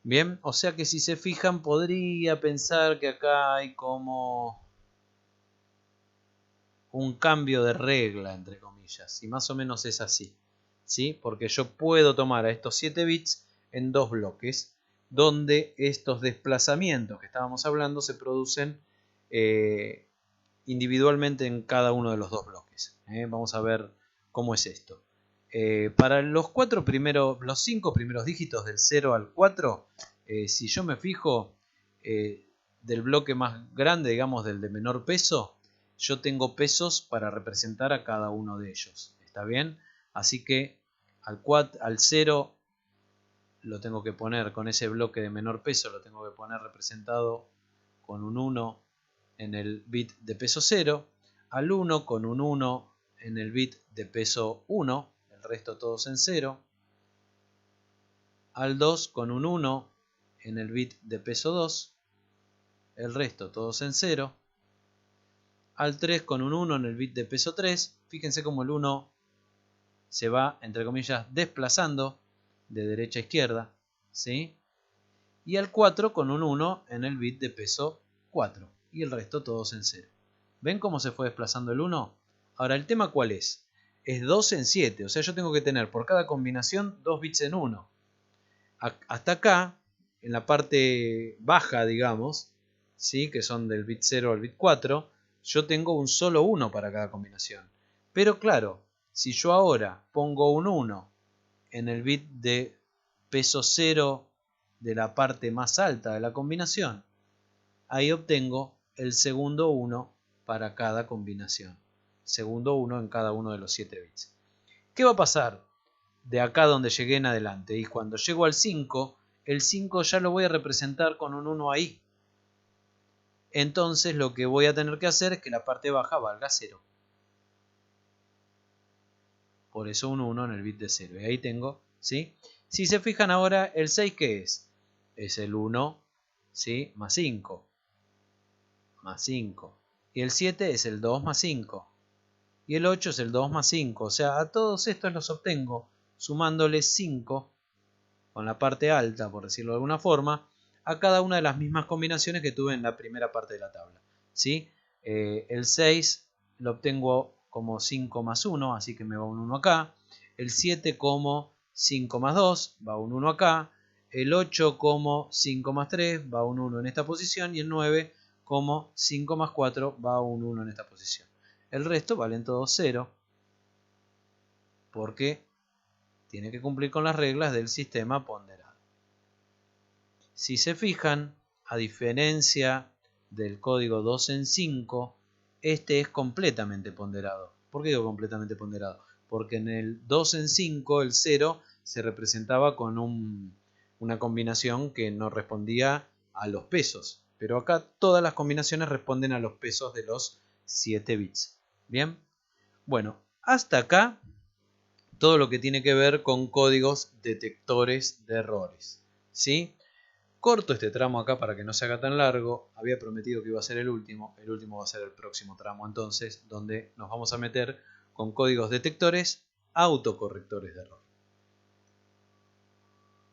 Bien, o sea que si se fijan, podría pensar que acá hay como un cambio de regla, entre comillas, y más o menos es así, ¿sí? Porque yo puedo tomar a estos 7 bits en dos bloques, donde estos desplazamientos que estábamos hablando se producen individualmente en cada uno de los dos bloques. Vamos a ver cómo es esto. Para los 5 primeros dígitos del 0 al 4, si yo me fijo del bloque más grande, digamos del de menor peso, yo tengo pesos para representar a cada uno de ellos. ¿Está bien? Así que al 0 lo tengo que poner con ese bloque de menor peso, lo tengo que poner representado con un 1 en el bit de peso 0, al 1 con un 1 en el bit de peso 1, el resto todos en 0, al 2 con un 1 en el bit de peso 2, el resto todos en 0, al 3 con un 1 en el bit de peso 3, fíjense cómo el 1 se va, entre comillas, desplazando de derecha a izquierda, ¿sí? Y al 4 con un 1 en el bit de peso 4, y el resto todos en 0. ¿Ven cómo se fue desplazando el 1? Ahora, ¿el tema cuál es? Es 2 en 7, o sea, yo tengo que tener por cada combinación 2 bits en 1. Hasta acá, en la parte baja, digamos, ¿sí? Que son del bit 0 al bit 4, yo tengo un solo 1 para cada combinación. Pero claro, si yo ahora pongo un 1 en el bit de peso 0 de la parte más alta de la combinación, ahí obtengo el segundo 1 para cada combinación. Segundo 1 en cada uno de los 7 bits. ¿Qué va a pasar de acá donde llegué en adelante? Y cuando llego al 5, el 5 ya lo voy a representar con un 1 ahí. Entonces lo que voy a tener que hacer es que la parte baja valga 0. Por eso un 1 en el bit de 0. Y ahí tengo, ¿sí? Si se fijan ahora, el 6 ¿qué es? Es el 1, ¿sí? Más 5. Más 5. Y el 7 es el 2 más 5. Y el 8 es el 2 más 5. O sea, a todos estos los obtengo sumándoles 5 con la parte alta, por decirlo de alguna forma, a cada una de las mismas combinaciones que tuve en la primera parte de la tabla, ¿sí? El 6 lo obtengo como 5 más 1, así que me va un 1 acá. El 7 como 5 más 2, va un 1 acá. El 8 como 5 más 3, va un 1 en esta posición. Y el 9 como 5 más 4, va un 1 en esta posición. El resto valen todos 0, porque tiene que cumplir con las reglas del sistema ponderado. Si se fijan, a diferencia del código 2 en 5, este es completamente ponderado. ¿Por qué digo completamente ponderado? Porque en el 2 en 5, el 0 se representaba con una combinación que no respondía a los pesos. Pero acá todas las combinaciones responden a los pesos de los 7 bits. ¿Bien? Bueno, hasta acá todo lo que tiene que ver con códigos detectores de errores. ¿Sí? Corto este tramo acá para que no se haga tan largo. Había prometido que iba a ser el último. El último va a ser el próximo tramo entonces, donde nos vamos a meter con códigos detectores autocorrectores de error.